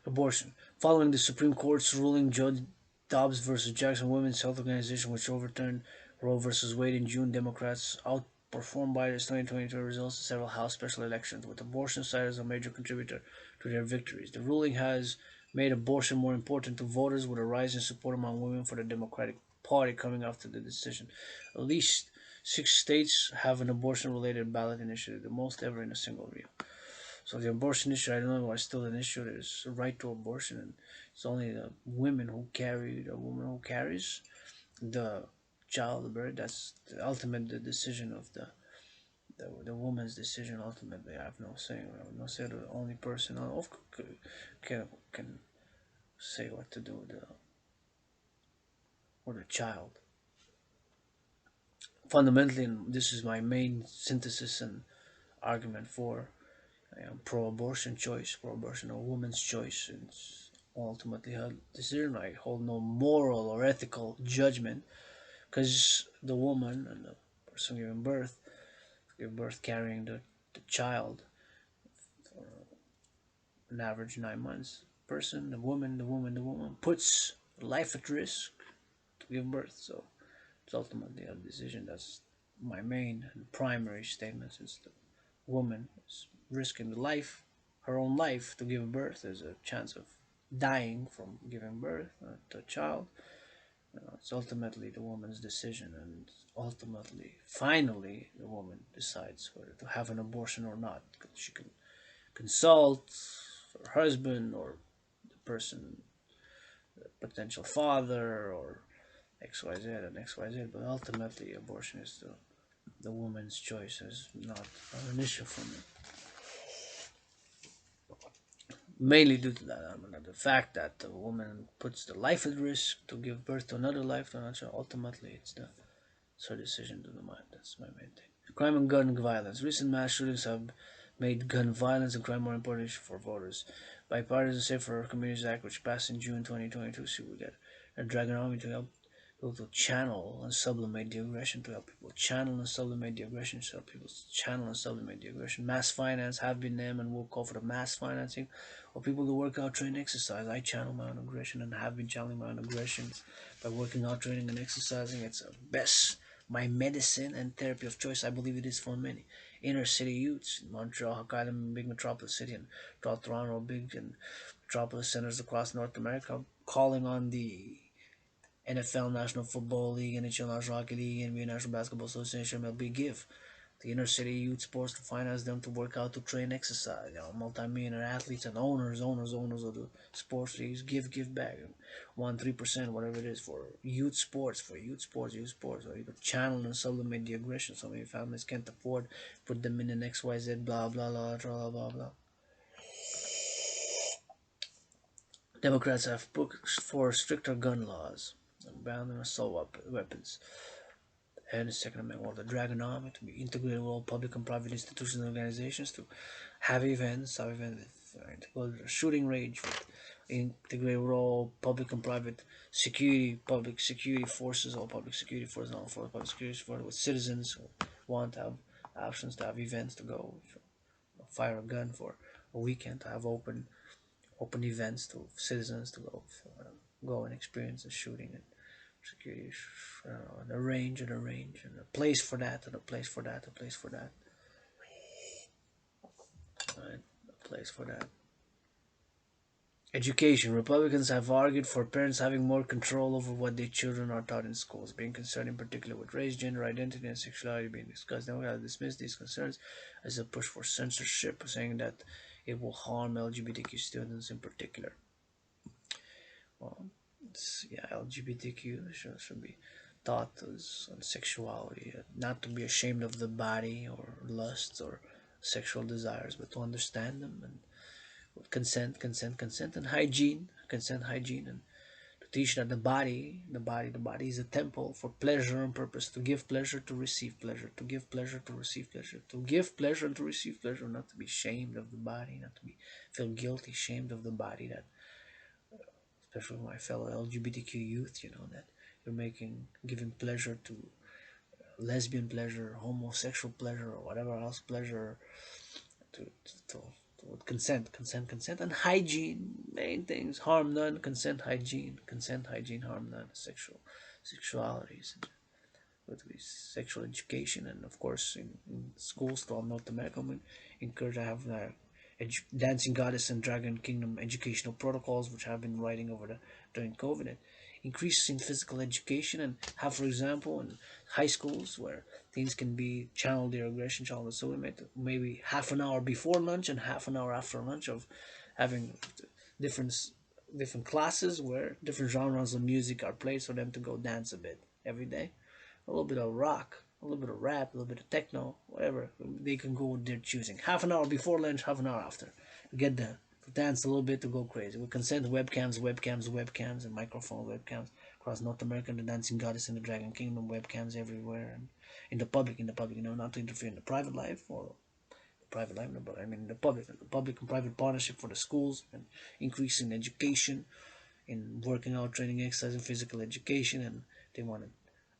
Abortion. Following the Supreme Court's ruling, Judge Dobbs versus Jackson Women's Health Organization, which overturned Roe versus Wade in June, Democrats outperformed Biden's 2022 results in several House special elections, with abortion cited as a major contributor to their victories. The ruling has made abortion more important to voters, with a rise in support among women for the Democratic Party coming after the decision. At least 6 states have an abortion-related ballot initiative, the most ever in a single year. So the abortion issue, I don't know why it's still an issue. There's a right to abortion, and it's only the woman who carries the child, the birth. That's the ultimate the decision of the woman's decision. Ultimately, I have no say. I have no say. The only person can say what to do with the child. Fundamentally, and this is my main synthesis and argument for pro-abortion choice, pro-abortion, a woman's choice. It's ultimately her decision. I hold no moral or ethical judgment because the woman and the person giving birth give birth carrying the child for an average 9 months. Person, the woman puts life at risk to give birth. So it's ultimately a decision. That's my main and primary statement. Since the woman is risking the life, her own life, to give birth, there's a chance of dying from giving birth to a child. It's ultimately the woman's decision, and ultimately, finally, the woman decides whether to have an abortion or not. She can consult her husband or the person, the potential father, or XYZ and XYZ, but ultimately, abortion is the woman's choice. Is not an issue for me. Mainly due to that, the fact that the woman puts the life at risk to give birth to another life, to another child. Ultimately, it's her decision to the mind. That's my main thing. Crime and gun violence. Recent mass shootings have made gun violence and crime more important issue for voters. Bipartisan Safer Communities Act, which passed in June 2022, see we get a Dragon Army to help people to channel and sublimate the aggression, to help people channel and sublimate the aggression, to help people channel and sublimate the aggression. Mass finance have been named and will call for the mass financing of people to work out, train, exercise. I channel my own aggression and have been channeling my own aggressions by working out, training, and exercising. It's a best my medicine and therapy of choice. I believe it is for many. Inner city youths in Montreal, Hokkaido, big metropolis city, and Toronto, big and metropolis centers across North America, calling on the NFL, National Football League, NHL, National Hockey League, NBA, National Basketball Association, MLB, give the inner city youth sports to finance them to work out, to train, exercise. Multi-millionaire athletes and owners of the sports leagues give back 1-3%, whatever it is, for youth sports. Or you could channel and sublimate the aggression. So many families can't afford, put them in an XYZ, blah blah blah blah blah blah. Democrats have pushed for stricter gun laws and ban assault weapons and the Second Amendment, or the Dragon Army, to be integrated with all public and private institutions and organizations, to have events with shooting range, with integrated with all public and private public security forces, all public security forces, all for public security forces, with citizens who want to have options to have events to go, fire a gun for a weekend, to have open events to citizens to go and experience the shooting and security, and a range and a place for that, and a place for that, a place for that, right? A place for that. Education. Republicans have argued for parents having more control over what their children are taught in schools, being concerned in particular with race, gender identity, and sexuality being discussed. Democrats dismiss these concerns as a push for censorship, saying that it will harm LGBTQ students in particular. Well, yeah, LGBTQ should be taught as on sexuality, not to be ashamed of the body or lusts or sexual desires, but to understand them, and with consent, and hygiene, consent, hygiene, and to teach that the body is a temple for pleasure and purpose, to give pleasure, to receive pleasure, to give pleasure, to receive pleasure, to give pleasure and to receive pleasure, not to be shamed of the body, not to be feel guilty, shamed of the body. That, especially my fellow LGBTQ youth, that you're giving pleasure to lesbian pleasure, homosexual pleasure, or whatever else pleasure, to with consent, and hygiene. Main things: harm none, consent, hygiene, harm none, sexualities, with sexual education, and of course in schools throughout North America, we encourage to have dancing goddess and dragon kingdom educational protocols, which have been writing over during COVID, and increase in physical education, and have, for example, in high schools where things can be channeled their aggression, channeled. So we made maybe half an hour before lunch and half an hour after lunch of having different different classes where different genres of music are played for them to go dance a bit every day, a little bit of rock, a little bit of rap, a little bit of techno, whatever. They can go with their choosing. Half an hour before lunch, half an hour after. Get the to dance a little bit, to go crazy. We consent webcams, and microphone webcams across North America. The Dancing Goddess and the Dragon Kingdom webcams everywhere, and in the public, not to interfere in the private life or private life, no, but I mean the public and private partnership for the schools, and increasing education in working out, training, exercise, and physical education. And they want to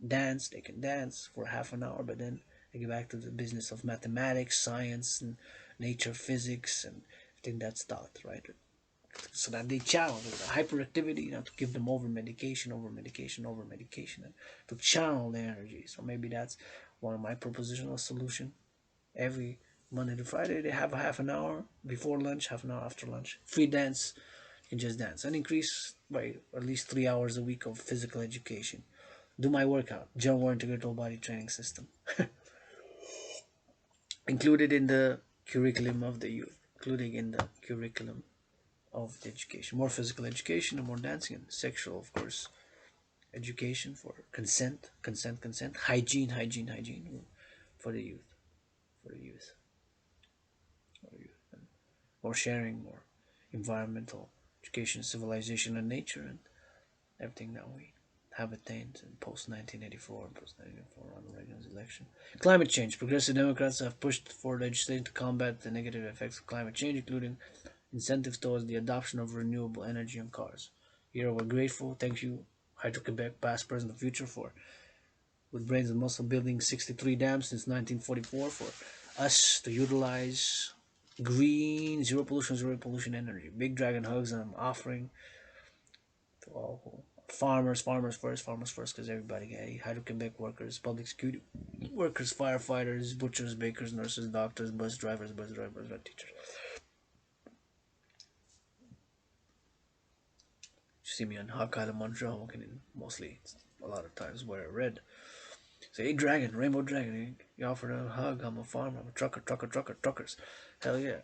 dance, they can dance for half an hour, but then they get back to the business of mathematics, science, and nature, physics, and everything that's taught, right? So that they channel the hyperactivity, to give them over medication, and to channel the energy. So maybe that's one of my propositional solution. Every Monday to Friday, they have a half an hour before lunch, half an hour after lunch. Free dance, you can just dance, and increase by at least 3 hours a week of physical education. Do my workout, John Warren Integrated Body Training System, included in the curriculum of the youth, including in the curriculum of the education. More physical education and more dancing, and sexual, of course, education for consent, hygiene for the youth, for the youth, for the youth. And more sharing, more environmental education, civilization, and nature, and everything that we have attained in post 1984 and post 1984 on Reagan's election. Climate change. Progressive Democrats have pushed for legislation to combat the negative effects of climate change, including incentives towards the adoption of renewable energy on cars. Here we're grateful. Thank you, Hydro-Quebec, past, present, and future, for with brains and muscle building 63 dams since 1944 for us to utilize green, zero pollution energy. Big dragon hugs, and I'm offering to all farmers first, because everybody get Hydro-Quebec workers, public security workers, firefighters, butchers, bakers, nurses, doctors, bus drivers, teachers. You see me on Hawk Island, Montreal, walking mostly a lot of times wear red. Say, hey, dragon, rainbow dragon, you offered a hug. I'm a farmer, I'm a truckers. Hell yeah.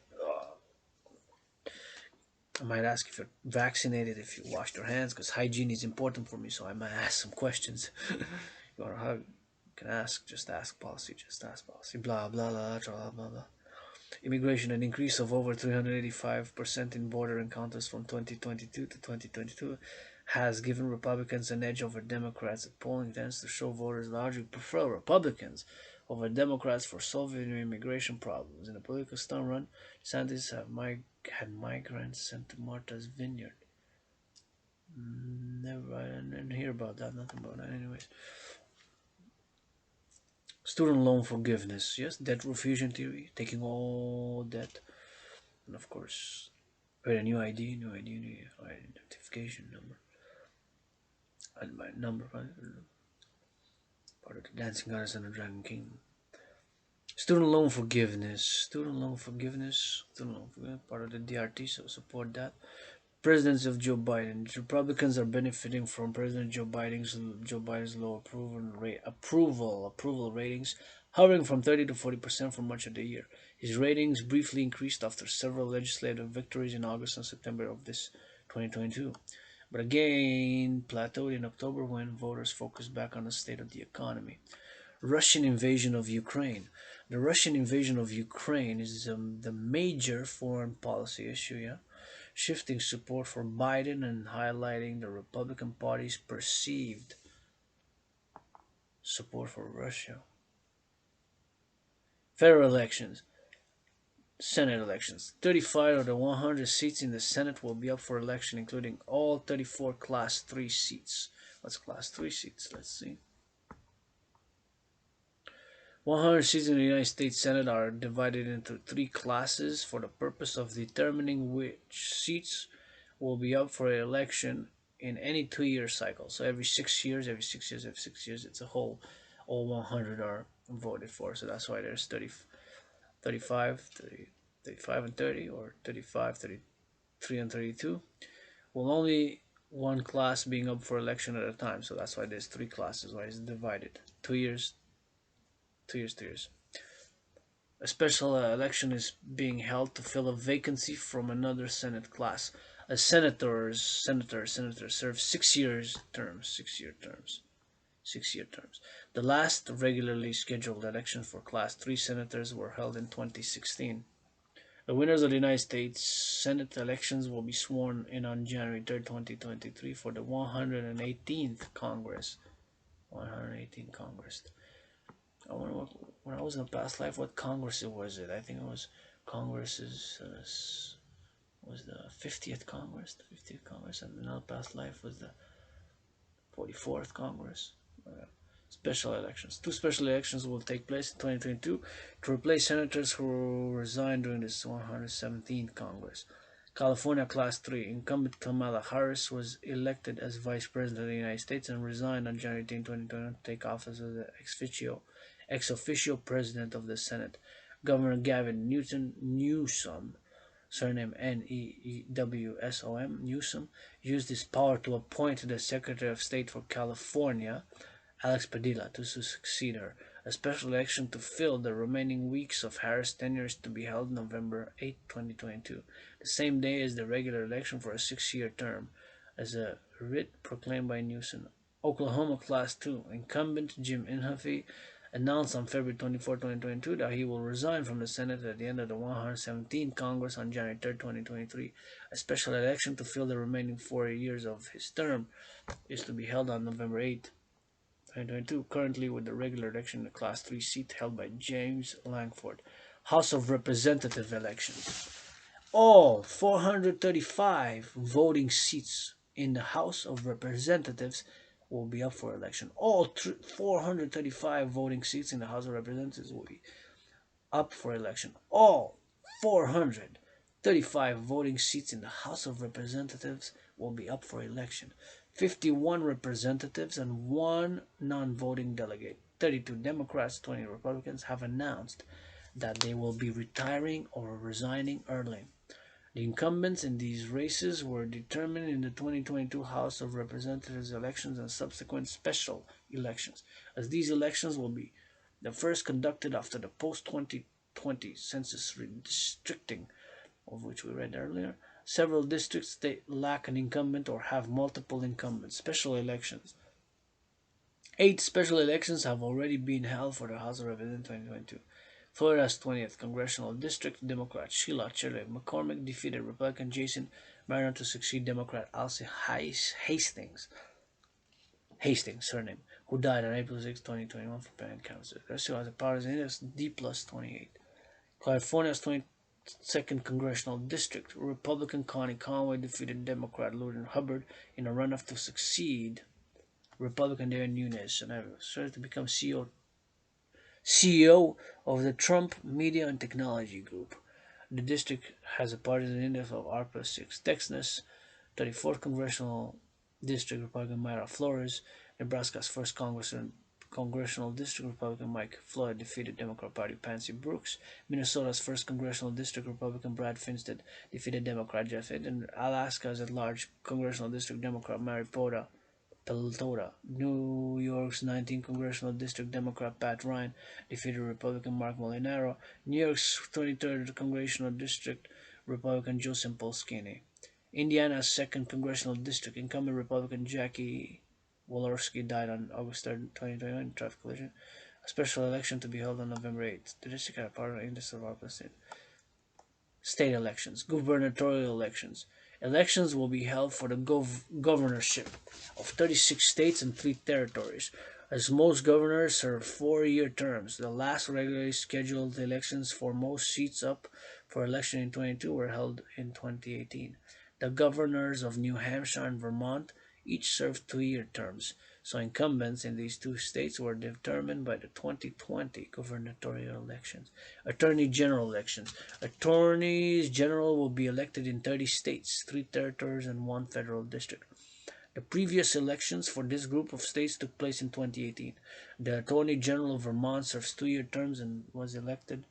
I might ask if you're vaccinated, if you washed your hands, because hygiene is important for me, so I might ask some questions. You want a hug? You can ask, just ask policy, blah, blah, blah, blah, blah, blah. Immigration, an increase of over 385% in border encounters from 2022 to 2022 has given Republicans an edge over Democrats, at polling tends to show voters largely prefer Republicans over Democrats for solving their immigration problems. In a political stunt run, DeSantis had migrants sent to Martha's Vineyard. Never, I didn't hear about that, nothing about that anyways. Student loan forgiveness, yes, debt refusion theory, taking all debt, and of course, with a new ID, new identification number, and my number, part of the Dancing Goddess and the Dragon King. Student loan forgiveness, part of the DRT, so support that. Presidency of Joe Biden. Republicans are benefiting from President Joe Biden's low approval ratings, hovering from 30 to 40% for much of the year. His ratings briefly increased after several legislative victories in August and September of this 2022, but again plateaued in October when voters focused back on the state of the economy. Russian invasion of Ukraine. The Russian invasion of Ukraine is the major foreign policy issue, yeah? Shifting support for Biden and highlighting the Republican Party's perceived support for Russia. Federal elections. Senate elections. 35 of the 100 seats in the Senate will be up for election, including all 34 Class 3 seats. What's Class 3 seats? Let's see. 100 seats in the United States Senate are divided into three classes for the purpose of determining which seats will be up for election in any 2 year cycle. So every 6 years, every 6 years, every 6 years, it's a whole, all 100 are voted for. So that's why there's 30, 35, 30, 35 and 30, or 35, 33 and 32. Well, only one class being up for election at a time. So that's why there's three classes, why it's divided. 2 years, 2 years, 2 years. A special election is being held to fill a vacancy from another Senate class. A senator serves 6 years terms, 6 year terms, 6 year terms. The last regularly scheduled elections for Class 3 senators were held in 2016. The winners of the United States Senate elections will be sworn in on January 3rd, 2023 for the 118th Congress. 118th Congress. I wonder what, when I was in a past life, what Congress it was it? I think it was Congress's was the 50th Congress, the 50th Congress, and another past life was the 44th Congress. Special elections. Two special elections will take place in 2022 to replace senators who resigned during this 117th Congress. California Class 3 incumbent Kamala Harris was elected as Vice President of the United States and resigned on January 10, 2021 to take office as the ex officio President of the Senate. Governor Gavin Newsom, surname Newsom, Newsom, used his power to appoint the Secretary of State for California, Alex Padilla, to succeed her. A special election to fill the remaining weeks of Harris' tenure is to be held November 8, 2022, the same day as the regular election for a 6 year term, as a writ proclaimed by Newsom. Oklahoma Class 2 incumbent Jim Inhofe announced on February 24, 2022 that he will resign from the Senate at the end of the 117th Congress on January 3, 2023. A special election to fill the remaining 4 years of his term is to be held on November 8, 2022, currently with the regular election in the Class 3 seat held by James Langford. House of Representative elections. All 435 voting seats in the House of Representatives will be up for election. All 435 voting seats in the House of Representatives will be up for election. All 435 voting seats in the House of Representatives will be up for election. 51 representatives and one non-voting delegate, 32 Democrats, 20 Republicans, have announced that they will be retiring or resigning early. The incumbents in these races were determined in the 2022 House of Representatives elections and subsequent special elections, as these elections will be the first conducted after the post-2020 census redistricting, of which we read earlier. Several districts lack an incumbent or have multiple incumbents. Special elections. 8 special elections have already been held for the House of Representatives in 2022. Florida's 20th Congressional District, Democrat Sheila Shirley McCormick defeated Republican Jason Marino to succeed Democrat Alcee Hastings, surname, who died on April 6, 2021 from pancreatic cancer. Garcia has a partisan index D plus 28. California's 22nd Congressional District, Republican Connie Conway defeated Democrat Loudon Hubbard in a runoff to succeed Republican Darren Nunes and served to become CEO of the Trump Media and Technology Group. The district has a partisan index of R plus 6. Texas, 34th Congressional District, Republican Mayra Flores. Nebraska's 1st Congressional District, Republican Mike Floyd defeated Democrat Party Patsy Brooks. Minnesota's 1st Congressional District, Republican Brad Finstad defeated Democrat Jeff Hitt. And Alaska's at-large Congressional District, Democrat Mary Peltola. New York's 19th Congressional District, Democrat Pat Ryan defeated Republican Mark Molinaro. New York's 23rd Congressional District, Republican Joe Polskini. Indiana's 2nd Congressional District, incumbent Republican Jackie Walorski died on August 3rd, 2021 in a traffic collision. A special election to be held on November 8th. The district had a part of the index of opposite. State elections. Gubernatorial elections. Elections will be held for the governorship of 36 states and 3 territories. As most governors serve 4-year terms, the last regularly scheduled elections for most seats up for election in 2022 were held in 2018. The governors of New Hampshire and Vermont Each served 2-year terms, so incumbents in these two states were determined by the 2020 gubernatorial elections. Attorney General elections. Attorneys General will be elected in 30 states, 3 territories, and 1 federal district. The previous elections for this group of states took place in 2018. The Attorney General of Vermont serves 2-year terms and was elected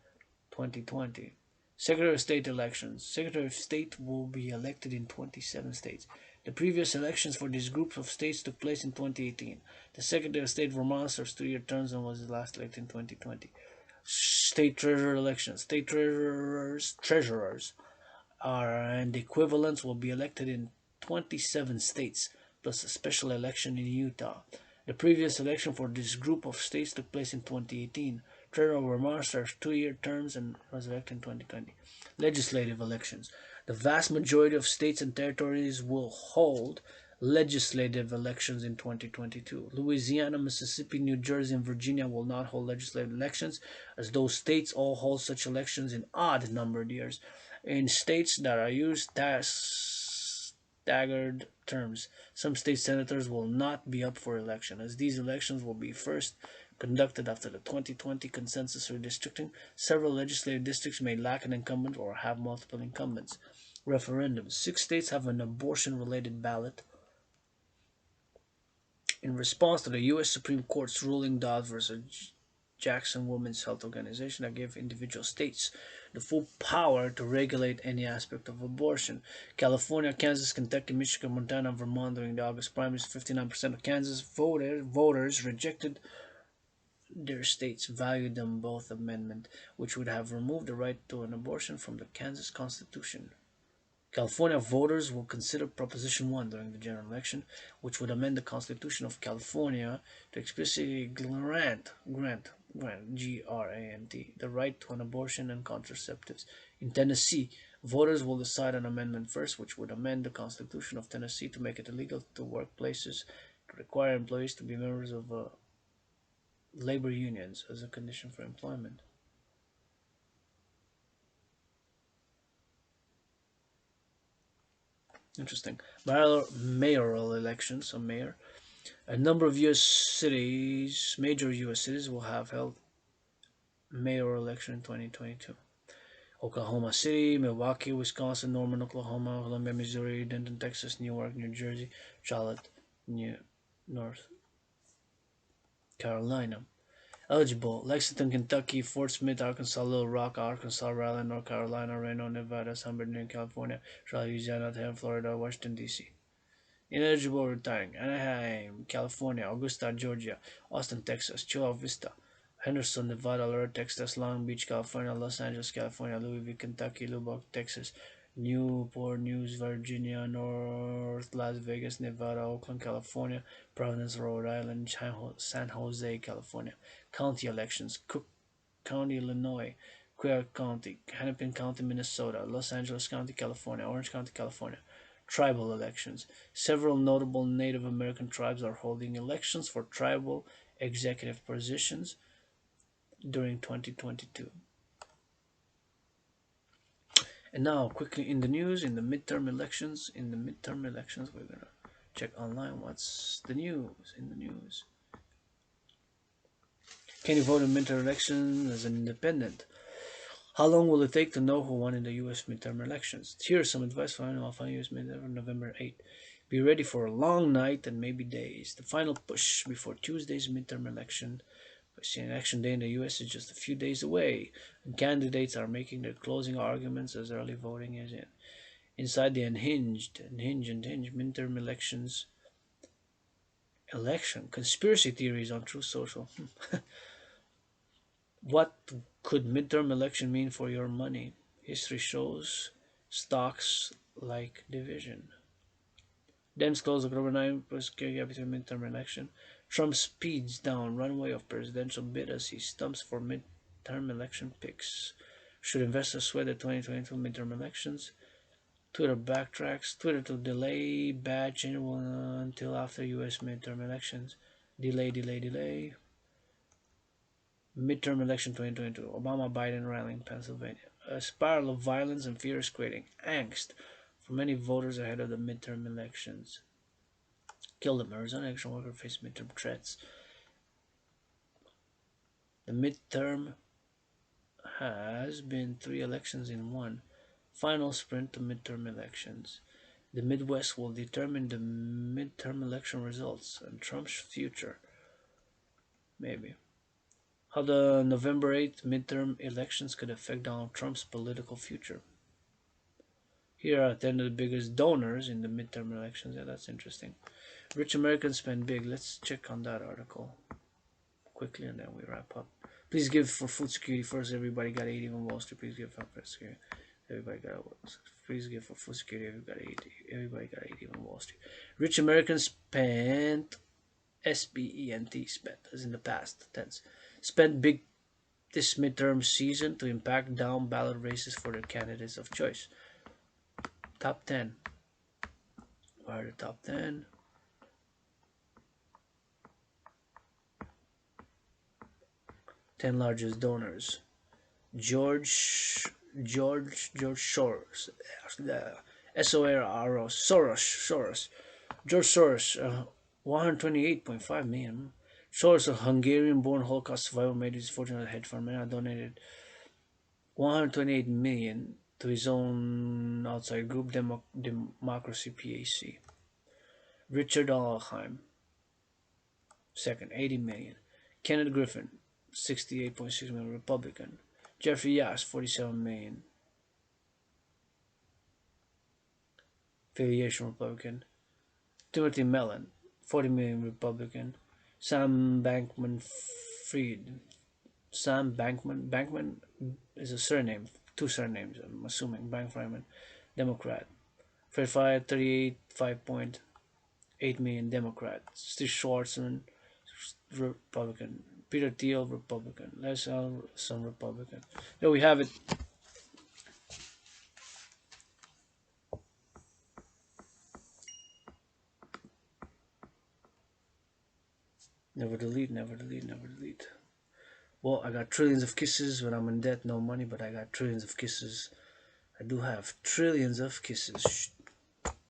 2020. Secretary of State elections. Secretary of State will be elected in 27 states. The previous elections for this group of states took place in 2018. The Secretary of State Vermont serves 2-year terms and was last elected in 2020. State Treasurer elections. State treasurers and equivalents will be elected in 27 states, plus a special election in Utah. The previous election for this group of states took place in 2018. Treasurer Vermont served 2-year terms and was elected in 2020. Legislative elections. The vast majority of states and territories will hold legislative elections in 2022. Louisiana, Mississippi, New Jersey, and Virginia will not hold legislative elections, as those states all hold such elections in odd numbered years. In states that are used staggered terms, some state senators will not be up for election, as these elections will be first conducted after the 2020 consensus redistricting. Several legislative districts may lack an incumbent or have multiple incumbents. Referendums. 6 states have an abortion-related ballot. In response to the U.S. Supreme Court's ruling Dodd versus Jackson Women's Health Organization that gave individual states the full power to regulate any aspect of abortion. California, Kansas, Kentucky, Michigan, Montana, and Vermont during the August primaries, 59% of Kansas voters rejected their states valued them both amendment, which would have removed the right to an abortion from the Kansas Constitution. California voters will consider Proposition 1 during the general election, which would amend the Constitution of California to explicitly grant, G-R-A-N-T, the right to an abortion and contraceptives. In Tennessee, voters will decide on amendment first, which would amend the Constitution of Tennessee to make it illegal to workplaces to require employees to be members of labor unions as a condition for employment. Interesting. Mayoral elections, so mayor. A number of U.S. cities, major U.S. cities, will have held mayoral election in 2022. Oklahoma City, Milwaukee, Wisconsin, Norman, Oklahoma, Columbia, Missouri, Denton, Texas, Newark, New Jersey, Charlotte, North Carolina. Eligible: Lexington, Kentucky; Fort Smith, Arkansas; Little Rock, Arkansas; Raleigh, North Carolina; Reno, Nevada; San Bernardino, California; Charlotte, Louisiana; Tampa, Florida; Washington, D.C. Ineligible retiring: Anaheim, California; Augusta, Georgia; Austin, Texas; Chula Vista; Henderson, Nevada; Laredo, Texas; Long Beach, California; Los Angeles, California; Louisville, Kentucky; Lubbock, Texas; Newport News, Virginia; North Las Vegas, Nevada; Oakland, California; Providence, Rhode Island; San Jose, California. County elections: Cook County, Illinois; Cuyahoga County; Hennepin County, Minnesota; Los Angeles County, California; Orange County, California. Tribal elections: several notable Native American tribes are holding elections for tribal executive positions during 2022. And now, quickly in the news, in the midterm elections, we're gonna check online what's the news in the news. Can you vote in midterm elections as an independent? How long will it take to know who won in the U.S. midterm elections? Here's some advice for anyone final U.S. midterm November 8th. Be ready for a long night and maybe days. The final push before Tuesday's midterm election. Election day in the U.S. is just a few days away, and candidates are making their closing arguments as early voting is in. Inside the unhinged midterm election conspiracy theories on Truth Social. What could midterm election mean for your money? History shows stocks like division. Dems close October 9 gap between midterm election. Trump speeds down runway of presidential bid as he stumps for midterm election picks. Should investors sweat the 2022 midterm elections? Twitter backtracks. Twitter to delay bad change until after U.S. midterm elections. Delay. Midterm election 2022. Obama-Biden rally in Pennsylvania. A spiral of violence and fear is creating angst for many voters ahead of the midterm elections. Kill them. Arizona election worker face midterm threats. The midterm has been 3 elections in one. Final sprint to midterm elections. The Midwest will determine the midterm election results and Trump's future. Maybe. How the November 8th midterm elections could affect Donald Trump's political future. Here are 10 of the biggest donors in the midterm elections. Yeah, that's interesting. Rich Americans spend big. Let's check on that article quickly and then we wrap up. Please give for food security first. Everybody got 80 on Wall Street. Please give for food security. Everybody got. Please give for food security. Everybody got 80 on Wall Street. Rich Americans spent spent as in the past tense. Spent big this midterm season to impact down ballot races for their candidates of choice. Top 10. What are the top 10? Ten largest donors. George Soros, Soros, George Soros, 128.5 million. Soros, a Hungarian-born Holocaust survivor, made his fortune as a hedge fund manager. Donated 128 million to his own outside group, Democracy PAC. Richard Alheim, second, 80 million. Kenneth Griffin, 68.6 million, Republican. Jeffrey Yass, 47 million. Affiliation Republican. Timothy Mellon, 40 million, Republican. Sam Bankman-Fried. Bankman is a surname, two surnames, I'm assuming. Bankman-Fried, Democrat. Fred Fire, 5.8 million, Democrat. Steve Schwarzman, Republican. Peter Thiel, Republican. Les Al, some Republican. There we have it. Never delete, never delete, never delete. Well, I got trillions of kisses when I'm in debt, no money, but I got trillions of kisses. I do have trillions of kisses.